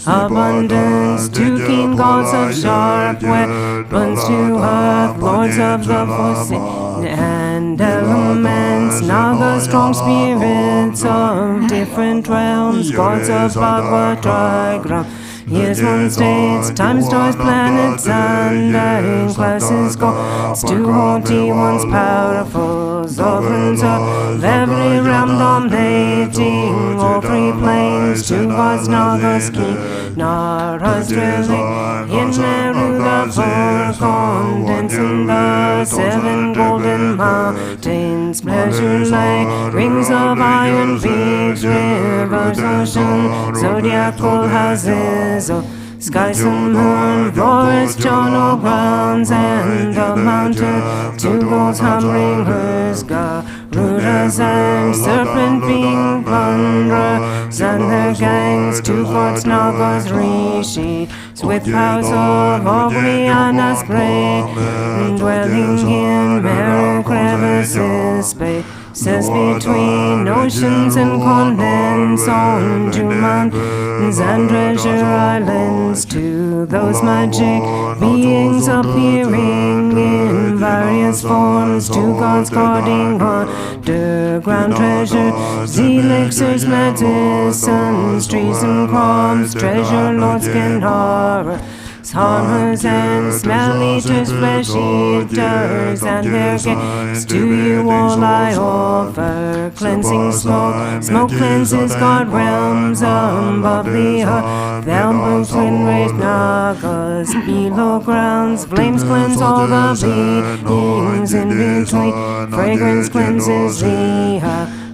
abundance, to keen gods of sharp weapons, to earth, lords of the forsaken and elements, naga strong spirits of different realms, gods of Bhagavad Trigram, years, months, dates, time, stars, planets, and dying classes, gods, to haughty ones, powerful sovereigns of every realm, dominating all three planes, to gods, nagas, king, Naras dwelling in Meru, the four continents, in the seven golden mountains, pleasure lake, rings of iron, peaks, rivers, ocean, zodiacal houses, skies and moon, forest, charnel grounds, and the mountain, two goals, hammering hers, Garudas and serpent being plunderers, and their gangs, two gods, nagas, rishi, with powers of Ogriana spray, dwelling in merry crevices, spaces between oceans and continents, on to mountains and treasure islands, to those magic beings appearing in various forms, to gods guarding underground treasure, elixirs, medicines, trees and crops, treasure lords can horror, harmers and smell eaters, flesh eaters, and their gifts to you all I offer. Cleansing smoke, smoke cleanses God realms above the earth. Thou twin raised nagas below grounds, flames cleanse all the beings in between. Fragrance cleanses the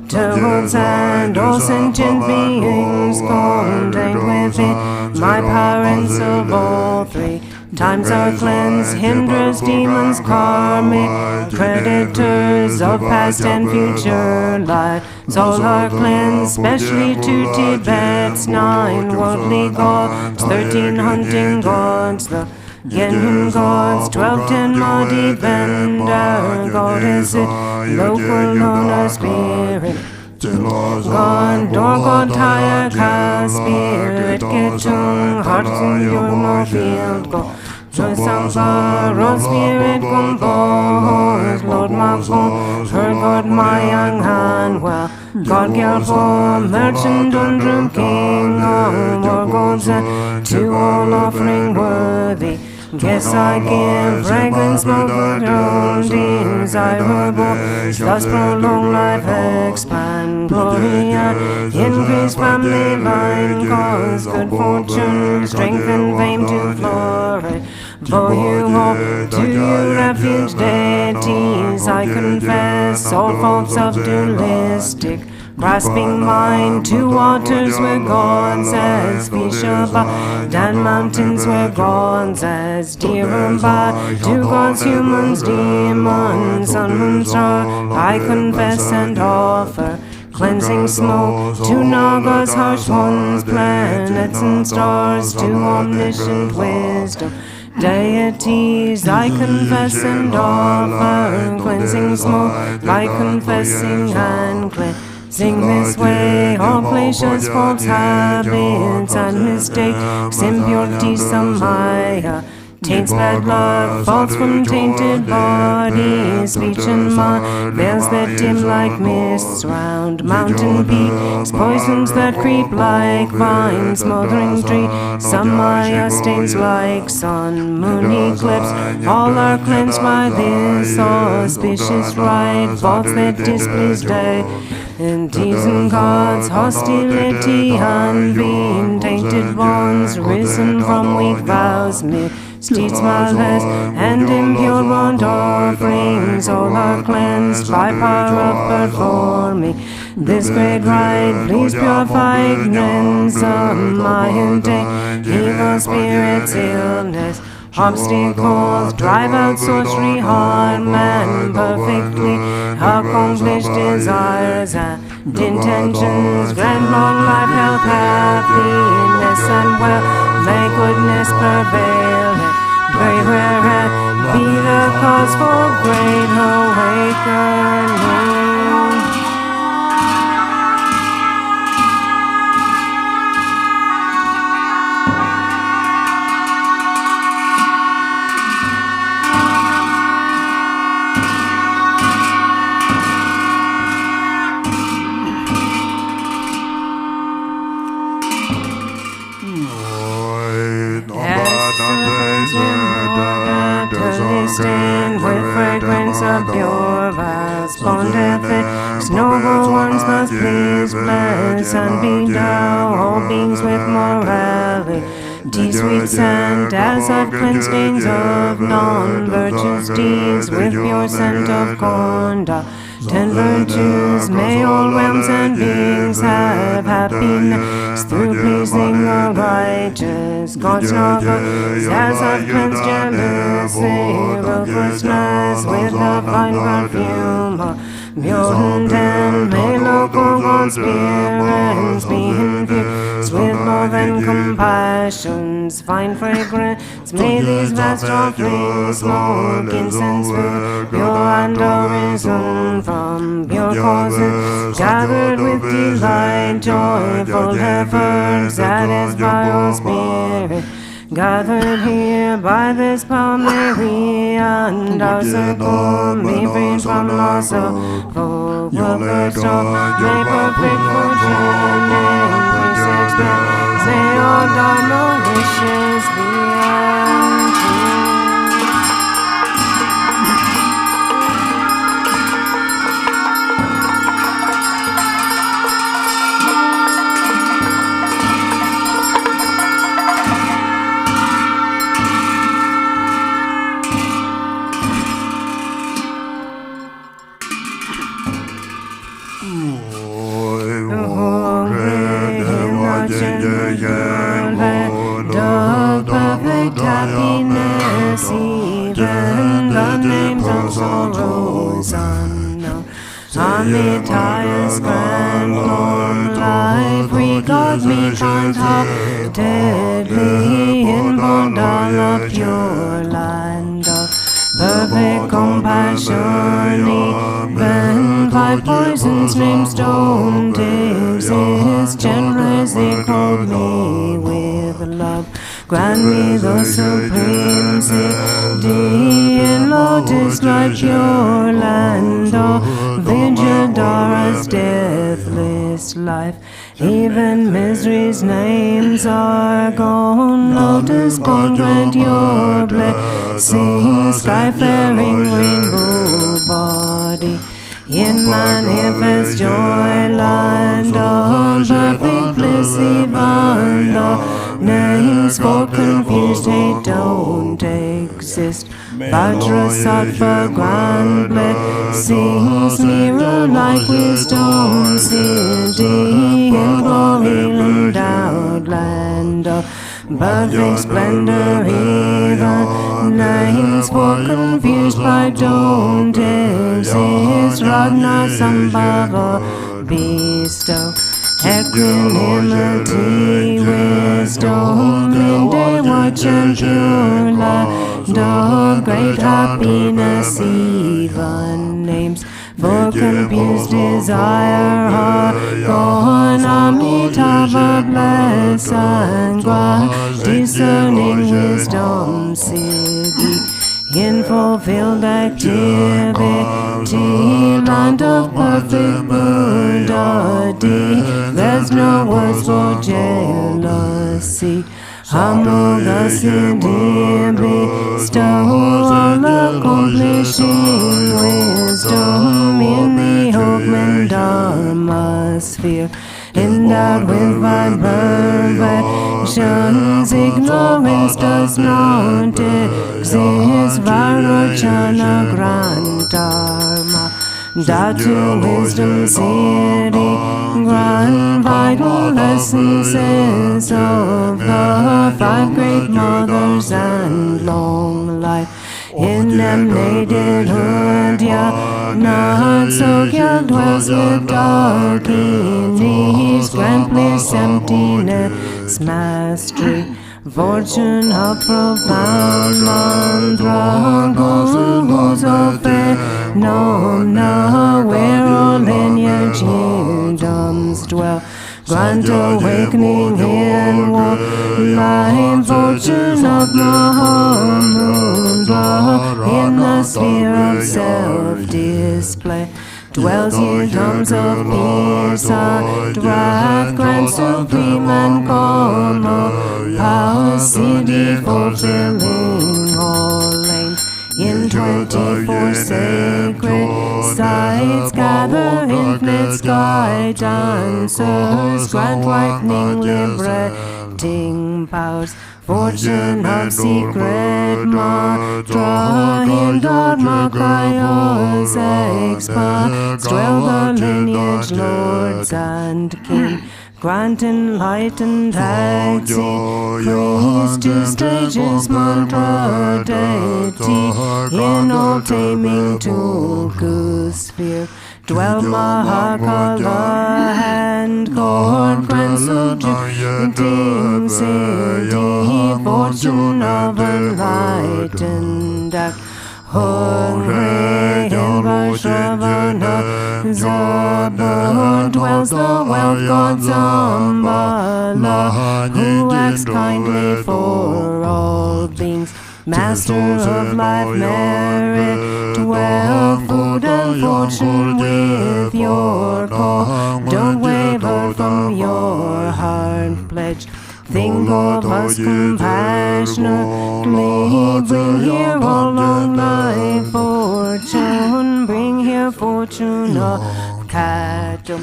Turtles and all sentient beings contained within my parents of all three. Times are cleansed, hinders, demons, karmic predators of past and future lives. All are cleansed, specially to Tibet's 9 worldly gods, 13 hunting gods, the Genhun gods, 12 Tenma defender goddesses, local lunar spirit. God, Dor God, Tire, Ka, Spirit, Ketung, Hearts in your field, God. Sampo, Rose Spirit, compose, Lord Mako, her God, my young hand, well, God, Gyalpo, merchant, Undrum, King, all more gods, and to all offering worthy. Guess I give fragrance, smoke, good desirable, thus prolong life, expand glory, and increase family line, cause good fortune, strength and fame to flourish. For you hope to you refuge deities, I confess all faults of dualistic grasping mind. To waters were gods as Vishaba, and mountains were gods as Diramba. To gods, humans, demons, sun, moon, star, I confess and offer cleansing smoke. To Nagas, harsh ones, planets and stars, to omniscient wisdom deities, I confess and offer cleansing smoke by confessing and cleansing this way. All places, false habits and mistakes, impurities, samaya, taints, bad luck, faults from tainted bodies, speech and mind, veils that dim like mists round mountain peaks, poisons that creep like vines, smoldering tree, samaya stains like sun, moon eclipse, all are cleansed by this auspicious rite, faults that displease day, and and gods, hostility unbeaten, tainted bonds, risen from weak vows, misdeeds, malice, and impure want offerings, all are cleansed by power of performing this great rite. Please purify ignorance of my intent, evil spirits, illness, obstacles, drive out sorcery, harm, and perfectly accomplish desires and intentions. Grant long life, health, happiness, and wealth. May goodness prevail, and prayer be the cause for great awakening. Stand with fragrance of pure vows, pontifics, noble ones must please bless and be thou all beings with morality, sweet scent as of cleansed stains of non-virtuous deeds, with pure scent of conduct, 10 virtues. May all realms and beings have happiness through pleasing the righteous. God's novels as of cleansed jealousy, willfulness with the fine perfume of pure and may local conspirants be infused with love and compassion's fine fragrance. May these vast offerings smoke incense with pure and arisen from pure causes, gathered with delight, joyful efforts, satisfy all spirit. Gathered here by this power, may we and our circle be freed from loss of hope. Will bestow, may perfect fortune increase express, may all dharma wishes be untrue. Perfect happiness, even the names of sorrows unknown. Amid highest grand long life, regard me kind-heartedly in Bondala, pure land of perfect compassion. Even by poison's names don't exist, generous they called me with love. Grant me the supreme city in lotus like pure land of Vijayadhara's deathless life. Even misery's names are gone, lotus gone, grant your blessing, sky-faring rainbow body. In manifest joy, land of perfect bliss, even the names for confused hate don't take exist. Vajrasattva grand blessings nearer like wisdom city in glory endowed land of perfect splendor, even names for confused by don't exist. Ragna Sambhava bestow equanimity, wisdom, midday watch and pure light of great happiness, even names for confused desire are gone. Amitabha bless and guide, discerning wisdom siddhi in fulfilled activity, land of perfect Buddha-di. There's no words for jealousy. Amoga siddhi bestow all accomplishing wisdom in the Homage Dharma sphere. Endowed with vibrations, ignorance does not exist. Vairocana grand dharma, Dhatu wisdom city, grand vital essences of the five great mothers and long life. In emanated not so dwells with dark ease, grant bliss, emptiness, mastery, fortune of profound mantra, gurus of phenomena, where all lineage kingdoms dwell. Grant awakening in one life, fortune of Mahamudra, in the sphere of self-display. Dwells here comes of peace, wrath, grant supreme and common power, city fulfilling all lanes. In 24 sacred sites, gather infinite sky dancers, grant lightning liberating powers. Fortune of secret mantra, in Dharma Kaya's expanse, dwell the lineage lords and king. Grant enlightened access, to stages mantra deity, in all taming Tulku sphere. Dwell Mahakala and cord, grant subjugating city, fortune of enlightened act. Hore in Vaishravana Zabha, dwells the wealth god Dzambhala, who acts kindly for all beings. Master of life, merit, wealth, food and fortune with your call. Don't waver from your heart pledge. Think of us compassionately. Bring here all long life fortune. Bring here fortune of cattle.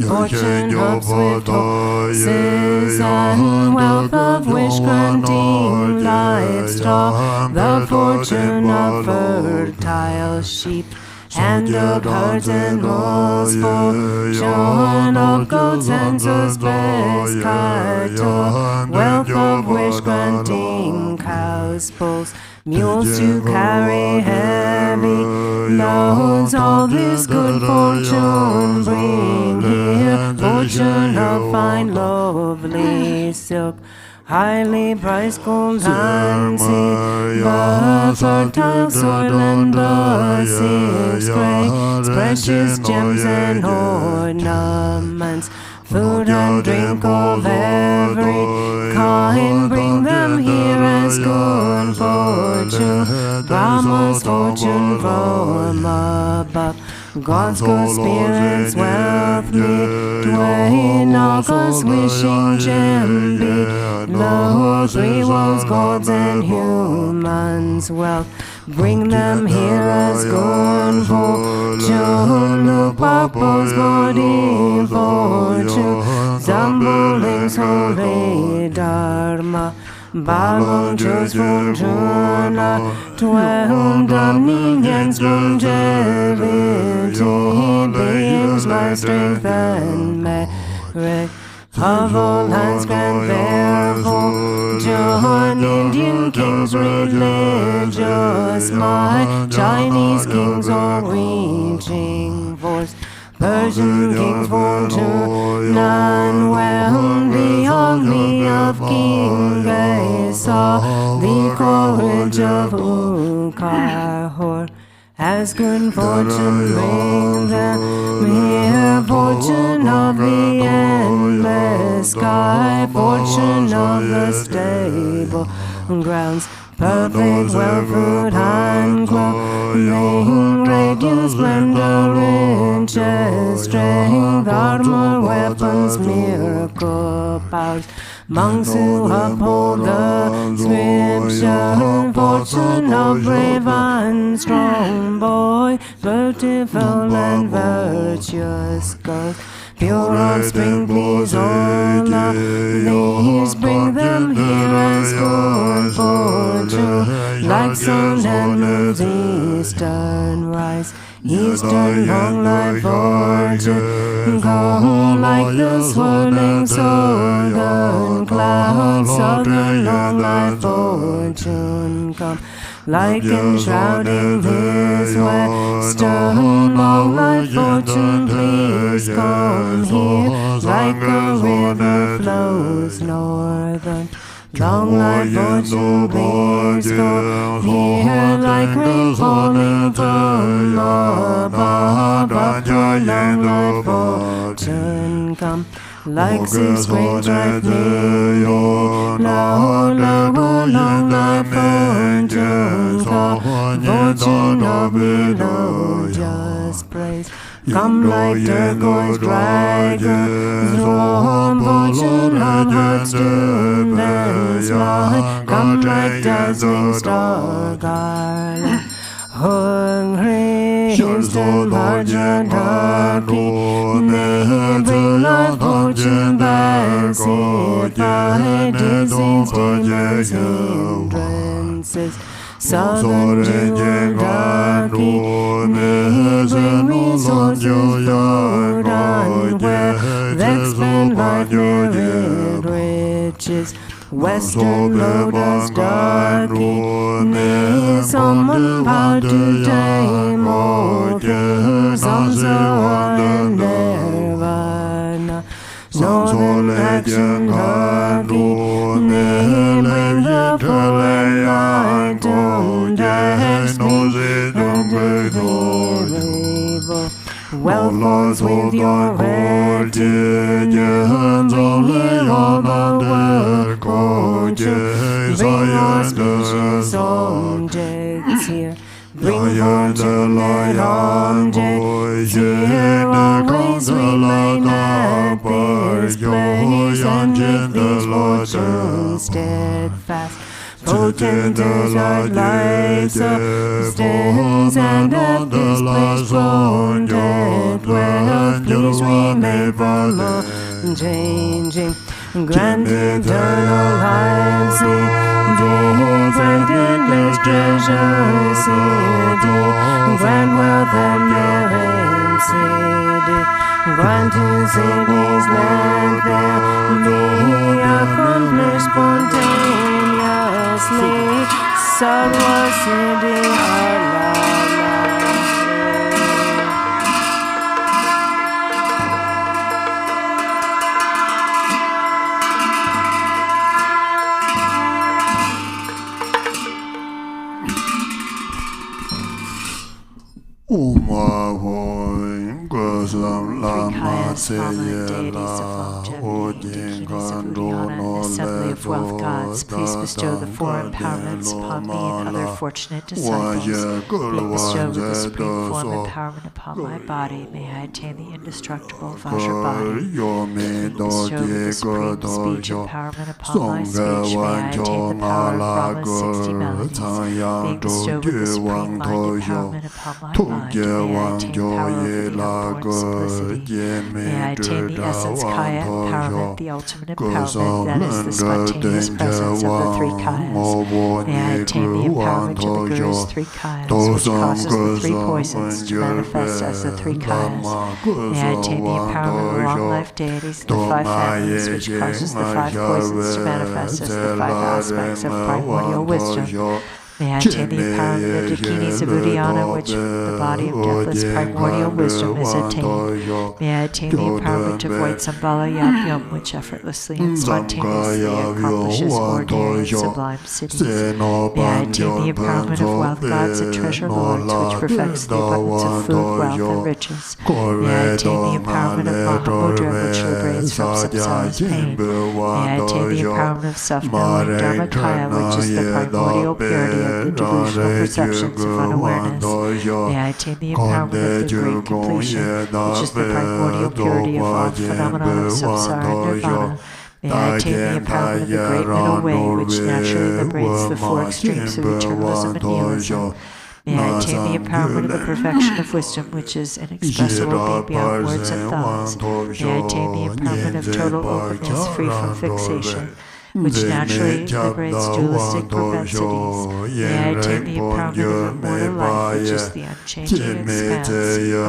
Fortune of swift horses and wealth of wish granting livestock, the fortune of fertile sheep and of herds and bulls, fortune of goats and suspects cattle, wealth of wish granting cows, bulls, mules to carry heavy loads. All this good fortune bring here, fortune of fine lovely silk, highly priced gold and silver, fertile soil and the six grains, precious gems and ornaments, food and drink of every kind. Bring them here as good fortune, Brahma's fortune from above. God's good spirits, wealth midway, Naga's wishing gem below. Three worlds, gods and humans' wealth, bring them here as good fortune. Look, Papa's body fortune, Dzambaling's holy Dharma, Balong just from Juna, 12 dominions longevity, beings life, strength, and merit. Of all lands grand therefore, John Indian kings religious, my Chinese kings all reaching force. Persian kings born to none well beyond me of King Asa, the courage of Ukar. As good fortune brings the mere fortune of the endless sky, fortune of the stable grounds, perfect well-food and clothing, radiant splendor, riches, strength, armor, weapons, miracle powers. Monks who uphold the scripture, fortune of brave and strong boy, beautiful and virtuous girls. Pure offspring, please all of these, bring them here as good fortune, like sun and moon's eastern rise. Eastern long life fortune, come like the swirling southern clouds. Southern long life fortune, come like enshrouding his western long life fortune. Please come here, like a river flows northern. Long life fortune, please come here, like rain falling from above. Long life fortune, come like six great drive near. Long life fortune, come fortune of below, just praise. Come like turquoise dragons, warm fortune of hearts tuneless fly. Come like dancing star garland, hungry Houston, Marjanaki, bring life fortune back, sit by disease, demons, hindrances. Southern Jewelry, bring me sources stored where that spend life myriad riches. Western lotus darky, summon power to tame all kings, Samsara and Nirvana. Northern action darky, bring the full enlightened dance, unbelievable. Well flows with your religions, only all the world culture. Bring your species objects here, bring fortune and objects here. Always remain at this place and make these fortunes steadfast. Potent desert lights upstairs, and at this place grown dead wealth, please remain from unchanging. Grant eternal life, see, different endless treasures, city, grant wealth and merit, city. Grant to cities let them be accomplished spontaneously. Sarva Siddhi Lama. Lama Seyela, Odin Gandono, Assembly of Wealth Gods, please bestow the four empowerments upon me and other fortunate disciples. Please bestow with the supreme form empowerment upon my body. May I attain the indestructible Vajra body. Please bestow with the supreme speech empowerment upon my speech. May I attain the power of Brahma's 60 melodies. Being bestowed with the supreme mind empowerment upon my mind. May I attain power over the abhorrent simplicity. May I attain the essence kaya empowerment, the ultimate empowerment that is the spontaneous presence of the three kayas. May I attain the empowerment of the Guru's three kayas, which causes the three poisons to manifest as the three kayas. May I attain the empowerment of the long-life deities and the five families, which causes the five poisons to manifest as the five aspects of primordial wisdom. May I attain the empowerment of the dakinis of Uddiyana, which the body of deathless primordial wisdom is attained. May I attain the empowerment of white Dzambhala Yam, which effortlessly and spontaneously accomplishes ordinary and sublime cities. May I attain the empowerment of wealth gods and treasure lords, which perfects the abundance of food, wealth, and riches. May I attain the empowerment of Mahamudra, which liberates from samsara's pain. May I attain the empowerment of self-knowing Dharmakaya, which is the primordial purity of the delusional perceptions of unawareness. May I attain the empowerment of the great completion, which is the primordial purity of all phenomena of samsara and nirvana. May I attain the empowerment of the great middle way, which naturally liberates the four extremes of eternalism and nihilism. May I attain the empowerment of the perfection of wisdom, which is inexpressible, being beyond words and thoughts. May I attain the empowerment of total openness, free from fixation, which naturally liberates dualistic propensities. May I attain the empowerment of immortal life, which is the unchanging expanse of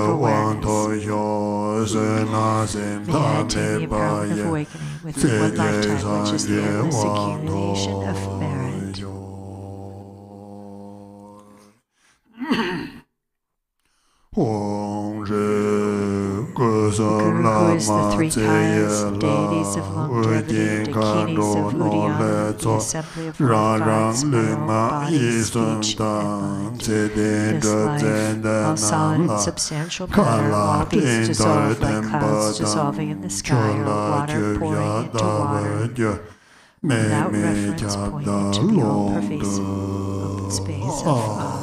awareness. May I attain the empowerment of awakening within one lifetime, which is the endless accumulation of merit. The Guru, who is the three kayas, deities of longevity, dakinis of Uddiyana, the assembly of fortified smell, body, speech, and mind. This life, all solid and substantial matter, all beings dissolve like clouds dissolving in the sky, or water pouring into water, without reference pointing to the all-pervasive open space of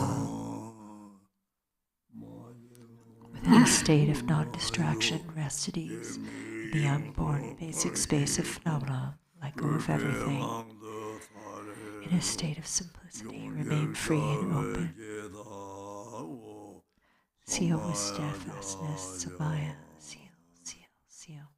within a state of non-distraction, rest at ease, in the unborn basic space of phenomena, let go of everything. In a state of simplicity, remain free and open. Seal with steadfastness, Samaya, seal, seal, seal.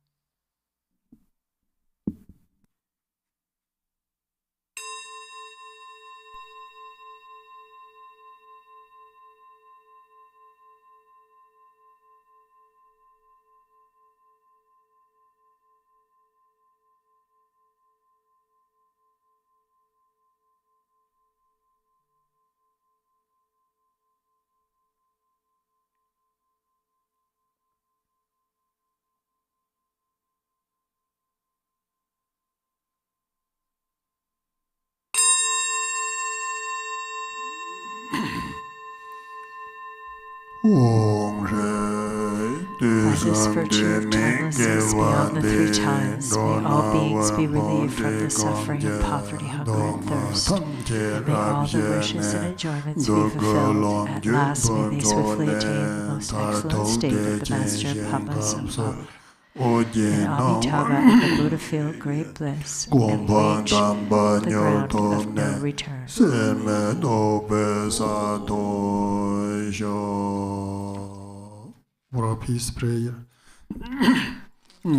By this virtue of timelessness beyond the three times, may all beings be relieved from the suffering of poverty, hunger, and thirst, and may all the wishes and enjoyments be fulfilled. At last may they swiftly attain the most excellent state of the Master of Papa Sampo. And Amitabha and the Buddha feel great bliss and reach the ground of no return. For a peace prayer. To the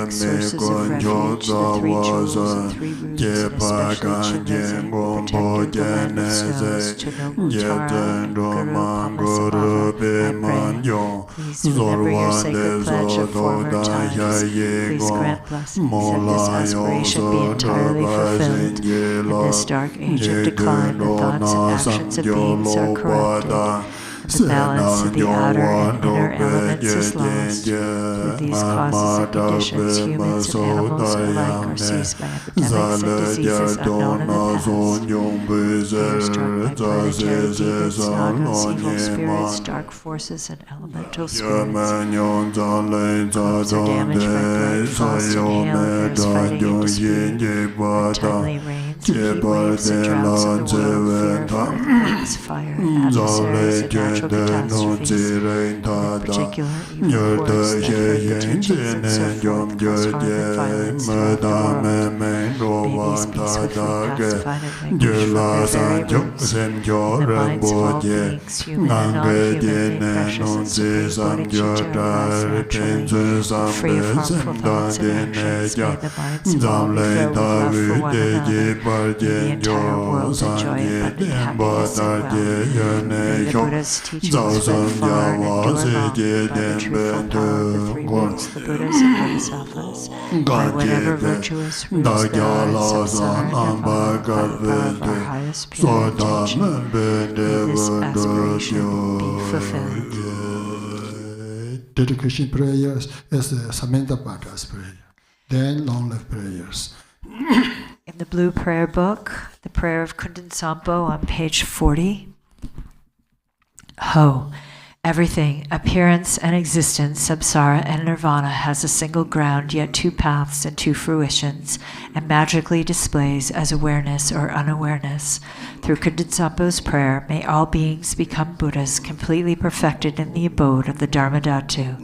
sources of refuge, the three jewels and three roots, and especially Chime, protector of the land of snows, to noble Tara, Guru Pamasabhava, I pray. Please remember your sacred pledge of former times. Please grant blessings that this aspiration be entirely fulfilled. In this dark age of decline, the thoughts and actions of beings are corrupted. The balance of the outer and inner elements is lost. Through these causes and conditions, humans and animals alike are seized by epidemics and diseases unknown in the past. They are struck by planetary demons, nagas, evil spirits, dark forces, and elemental spirits. Crops are damaged by blood, frost, and hail, there is fighting and dispute. Untimely rains winds and heat waves and droughts of the world, fear of earthquakes, fire, adversaries, and natural catastrophes. In particular, evil hordes that hurt the teachings and so forth, cause harm and violence throughout the world. May these be swiftly pacified and vanquished from their very roots. In the minds of all beings, human and non-human, made precious and supreme, according to Jeremiah, naturally, free of harmful thoughts and actions. May the minds of all be filled with love for one another. May the entire world enjoy abundant happiness and wealth. May the Buddha's teachings spread far and endure long by the truthful power of the three roots, the Buddhas and Bodhisattvas. By whatever virtuous roots there are in samsara and Nirvana, by the power of our highest pure intention, may this aspiration be fulfilled. Dedication prayers is the Samantha Bhatta's prayer. Then long life prayers. In the blue prayer book, the prayer of Kundan Sampo on page 40. Ho! Everything, appearance and existence, samsara and nirvana, has a single ground, yet two paths and two fruitions, and magically displays as awareness or unawareness. Through Kundan Sampo's prayer, may all beings become Buddhas, completely perfected in the abode of the Dharmadhatu.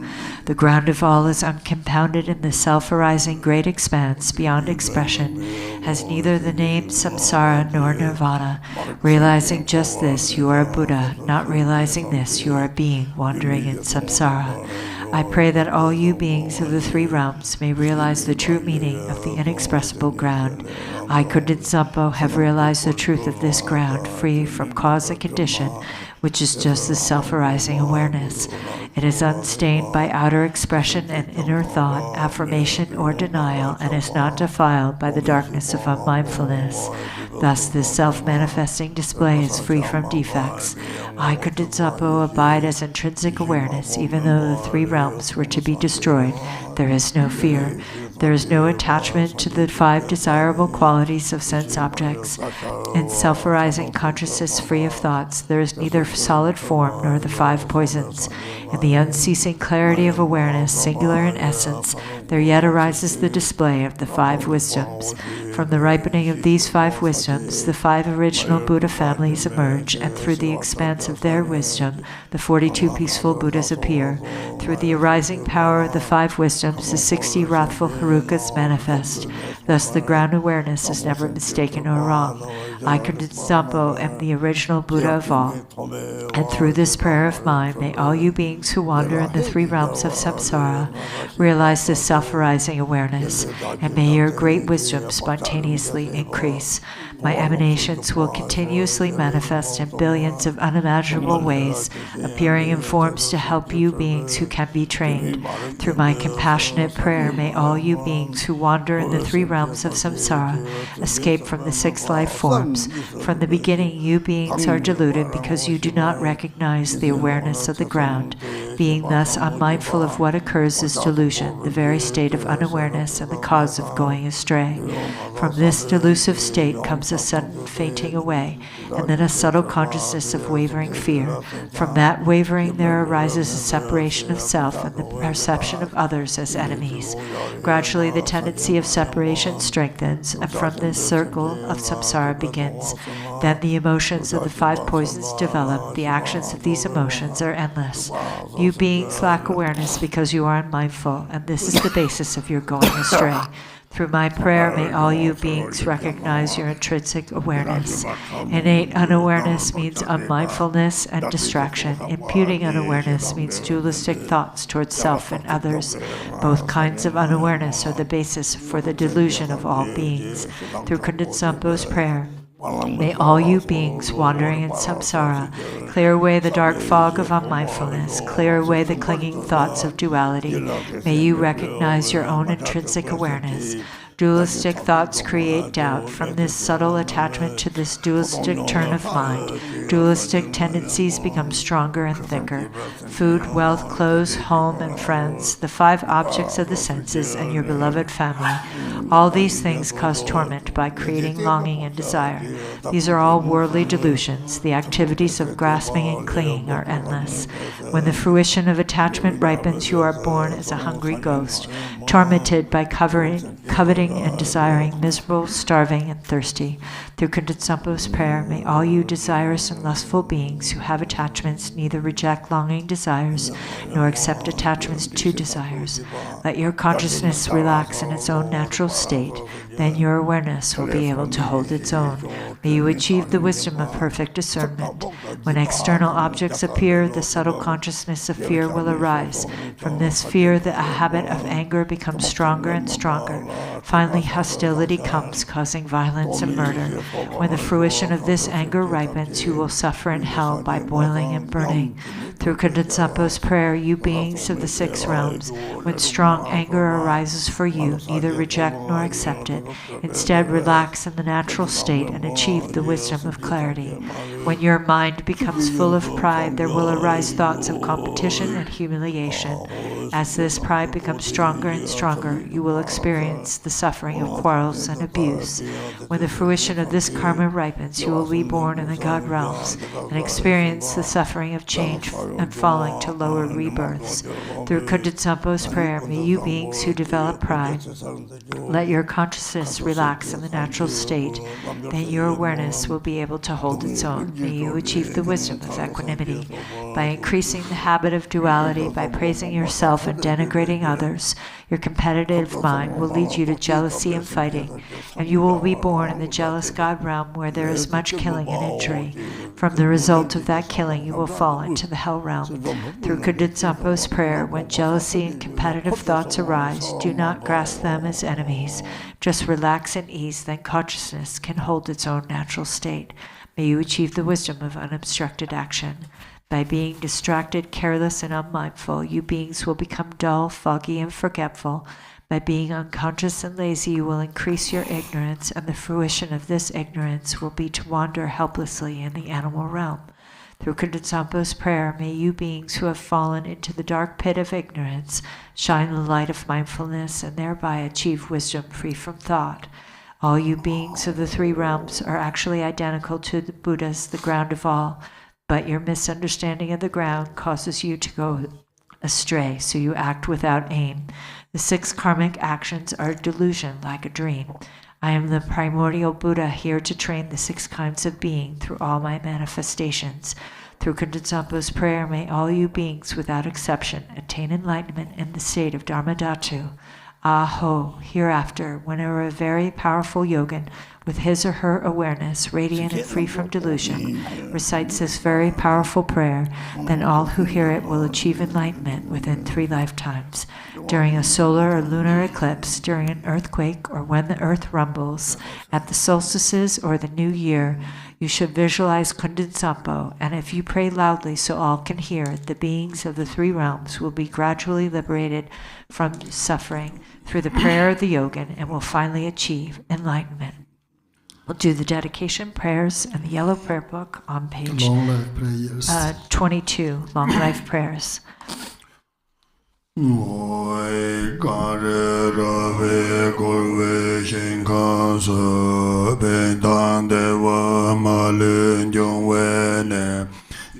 The ground of all is uncompounded in the self-arising great expanse beyond expression, has neither the name samsara nor nirvana. Realizing just this, you are a Buddha. Not realizing this, you are a being wandering in samsara. I pray that all you beings of the three realms may realize the true meaning of the inexpressible ground. I, Kundan Sampo, have realized the truth of this ground, free from cause and condition, which is just the self-arising awareness. It is unstained by outer expression and inner thought, affirmation, or denial, and is not defiled by the darkness of unmindfulness. Thus, this self-manifesting display is free from defects. I, Kundan Sampo, abide as intrinsic awareness. Even though the three realms were to be destroyed, there is no fear. There is no attachment to the five desirable qualities of sense objects. In self-arising consciousness free of thoughts, there is neither solid form nor the five poisons. In the unceasing clarity of awareness, singular in essence, there yet arises the display of the five wisdoms. From the ripening of these five wisdoms, the five original Buddha families emerge, and through the expanse of their wisdom, the 42 peaceful Buddhas appear. Through the arising power of the five wisdoms, the 60 wrathful Herukas manifest. Thus the ground awareness is never mistaken or wrong. I, Kundan Sampo, am the original Buddha of all. And through this prayer of mine, may all you beings who wander in the three realms of samsara realize this self-arising awareness, and may your great wisdom spontaneously increase. My emanations will continuously manifest in billions of unimaginable ways, appearing in forms to help you beings who can be trained. Through my compassionate prayer, may all you beings who wander in the three realms of samsara escape from the 6 life forms. From the beginning, you beings are deluded because you do not recognize the awareness of the ground. Being thus unmindful of what occurs is delusion, the very state of unawareness and the cause of going astray. From this delusive state comes a sudden fainting away, and then a subtle consciousness of wavering fear. From that wavering there arises a separation of self and the perception of others as enemies. Gradually the tendency of separation strengthens, and from this circle of samsara begins. Then the emotions of the 5 poisons develop. The actions of these emotions are endless. You beings lack awareness because you are unmindful, and this is the basis of your going astray. Through my prayer, may all you beings recognize your intrinsic awareness. Innate unawareness means unmindfulness and distraction. Imputing unawareness means dualistic thoughts towards self and others. Both kinds of unawareness are the basis for the delusion of all beings. Through Kundan Sampo's prayer, may all you beings wandering in samsara clear away the dark fog of unmindfulness, clear away the clinging thoughts of duality. May you recognize your own intrinsic awareness. Dualistic thoughts create doubt. From this subtle attachment to this dualistic turn of mind, dualistic tendencies become stronger and thicker. Food, wealth, clothes, home, and friends, the 5 objects of the senses, and your beloved family. All these things cause torment by creating longing and desire. These are all worldly delusions. The activities of grasping and clinging are endless. When the fruition of attachment ripens, you are born as a hungry ghost, tormented by covering coveting and desiring, miserable, starving, and thirsty. Through Kundan Sampo's prayer, may all you desirous and lustful beings who have attachments neither reject longing desires nor accept attachments to desires. Let your consciousness relax in its own natural state. Then your awareness will be able to hold its own. May you achieve the wisdom of perfect discernment. When external objects appear, the subtle consciousness of fear will arise. From this fear, the habit of anger becomes stronger and stronger. Finally, hostility comes, causing violence and murder. When the fruition of this anger ripens, you will suffer in hell by boiling and burning. Through Kundan Sampo's prayer, you beings of the 6 realms, when strong anger arises for you, neither reject nor accept it. Instead, relax in the natural state and achieve the wisdom of clarity. When your mind becomes full of pride, there will arise thoughts of competition and humiliation. As this pride becomes stronger and stronger, you will experience the suffering of quarrels and abuse. When the fruition of this karma ripens, you will be born in the God realms and experience the suffering of change and falling to lower rebirths. Through Kundan Sampo's prayer, may you beings who develop pride, let your consciousness relax in the natural state. Then your awareness will be able to hold its own. May you achieve the wisdom of equanimity. By increasing the habit of duality, by praising yourself and denigrating others, your competitive mind will lead you to jealousy and fighting, and you will be born in the jealous God realm where there is much killing and injury. From the result of that killing, you will fall into the hell realm. Through Kundan Sampo's prayer, when jealousy and competitive thoughts arise, do not grasp them as enemies. Just relax and ease, then consciousness can hold its own natural state. May you achieve the wisdom of unobstructed action. By being distracted, careless, and unmindful, you beings will become dull, foggy, and forgetful. By being unconscious and lazy, you will increase your ignorance, and the fruition of this ignorance will be to wander helplessly in the animal realm. Through Kundan Sampo's prayer, may you beings who have fallen into the dark pit of ignorance shine the light of mindfulness and thereby achieve wisdom free from thought. All you beings of the 3 realms are actually identical to the Buddhas, the ground of all, but your misunderstanding of the ground causes you to go astray, so you act without aim. The 6 karmic actions are a delusion, like a dream. I am the primordial Buddha, here to train the 6 kinds of being through all my manifestations. Through Kundan Sampo's prayer, may all you beings, without exception, attain enlightenment in the state of Dharmadhatu. Aho, hereafter, whenever a very powerful yogin, with his or her awareness, radiant and free from delusion, recites this very powerful prayer, then all who hear it will achieve enlightenment within 3 lifetimes. During a solar or lunar eclipse, during an earthquake, or when the earth rumbles, at the solstices or the new year, you should visualize Kundan Sampo, and if you pray loudly so all can hear, the beings of the 3 realms will be gradually liberated from suffering through the prayer of the yogin and will finally achieve enlightenment. We'll do the dedication prayers and the yellow prayer book on page Long life prayers. 22, Long Life Prayers. Ngoi kare rawe korwe shinkansa bentan dewa malun jongwe ne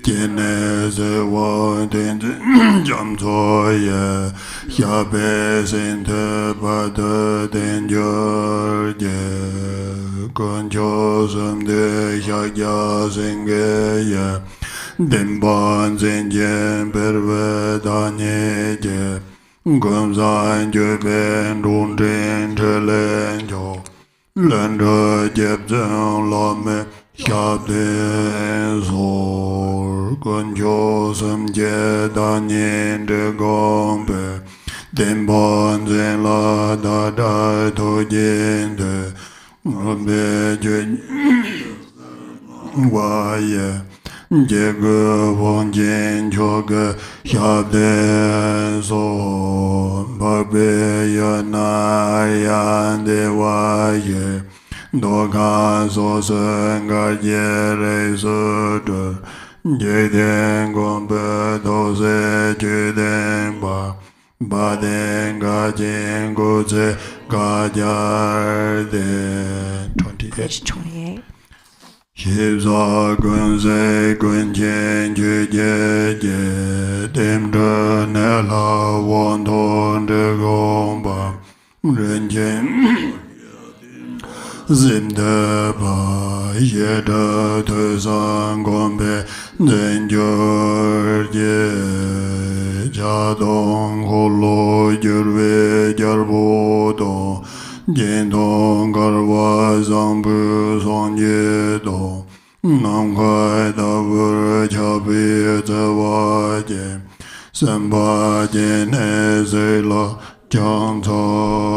jine se wa tenzin jamchoye yabe sinte bada tenjorje kancho samde shakya singeye Dimban zinjen perve danye je Gomzan jeben rundin chelen jo Lenda jebzen lame shabden zor Kancho samje danyen de gombe Dimban zin la da da to jende Gombe jen waye Jega wangjen choga shabde so Barbe yanayan dewaye Doga so sengar yere soda Jeden gombe dose juden ba Baden gajen goze gajarde 28. Page 28. Shibza gunze gunjen juje je Dimdra nela wonton de gomba Renchen Zimdeba Yeda Tezan Gombe Denjorje Jadong Holo Jerve Jarbodo Jendong Garwa Zambu Sonyedo Namkai Dabur Chabi Zawaje Samba Jenezela Jangchub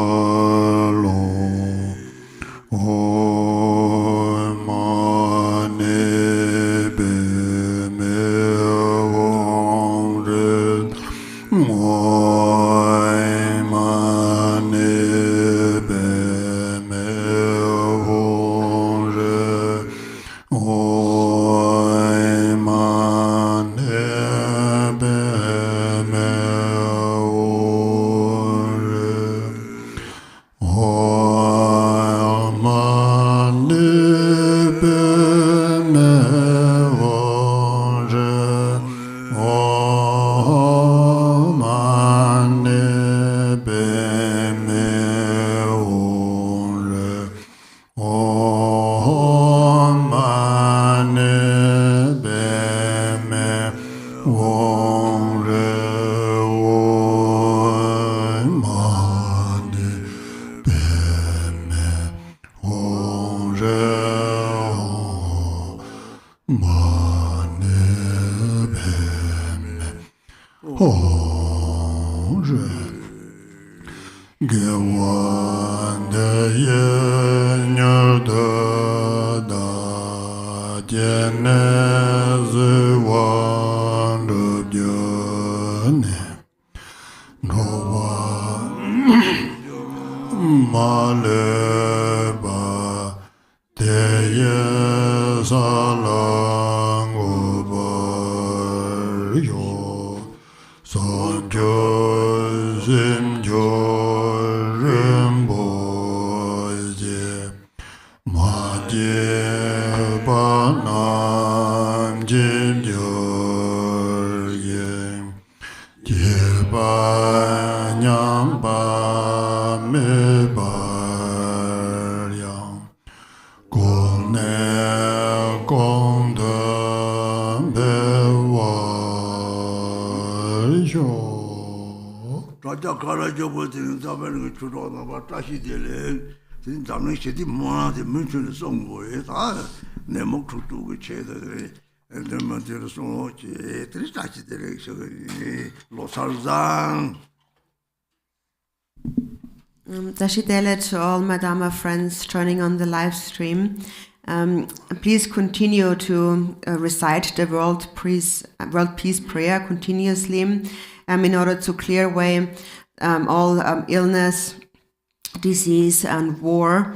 Zarling shedi mona de munchun songo ta ne mok tu ge che de de ma de songo che tristachi de Losar zang. Tashitele to all Madama friends joining on the live stream. Please continue to recite the world peace prayer continuously in order to clear away all illness, disease and war,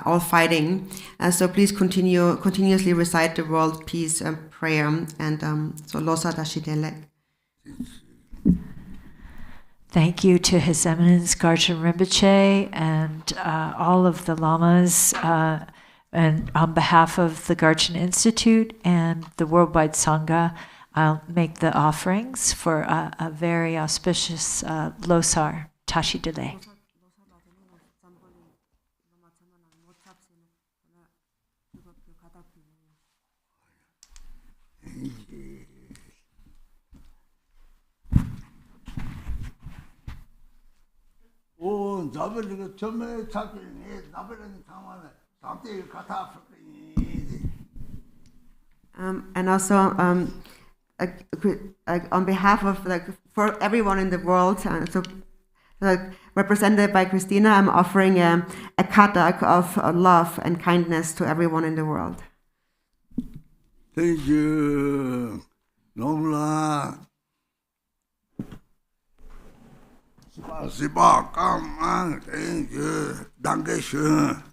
all fighting. So please continuously recite the world peace prayer. And so Losar Tashitele. Thank you to His Eminence Garchen Rinpoche and all of the Lamas, and on behalf of the Garchen Institute and the Worldwide Sangha, I'll make the offerings for a very auspicious Losar Tashitele. And also on behalf of for everyone in the world, so represented by Christina, I'm offering a katak of love and kindness to everyone in the world. Thank you, Nomla. Sipa, come on, thank you, Dankeschön.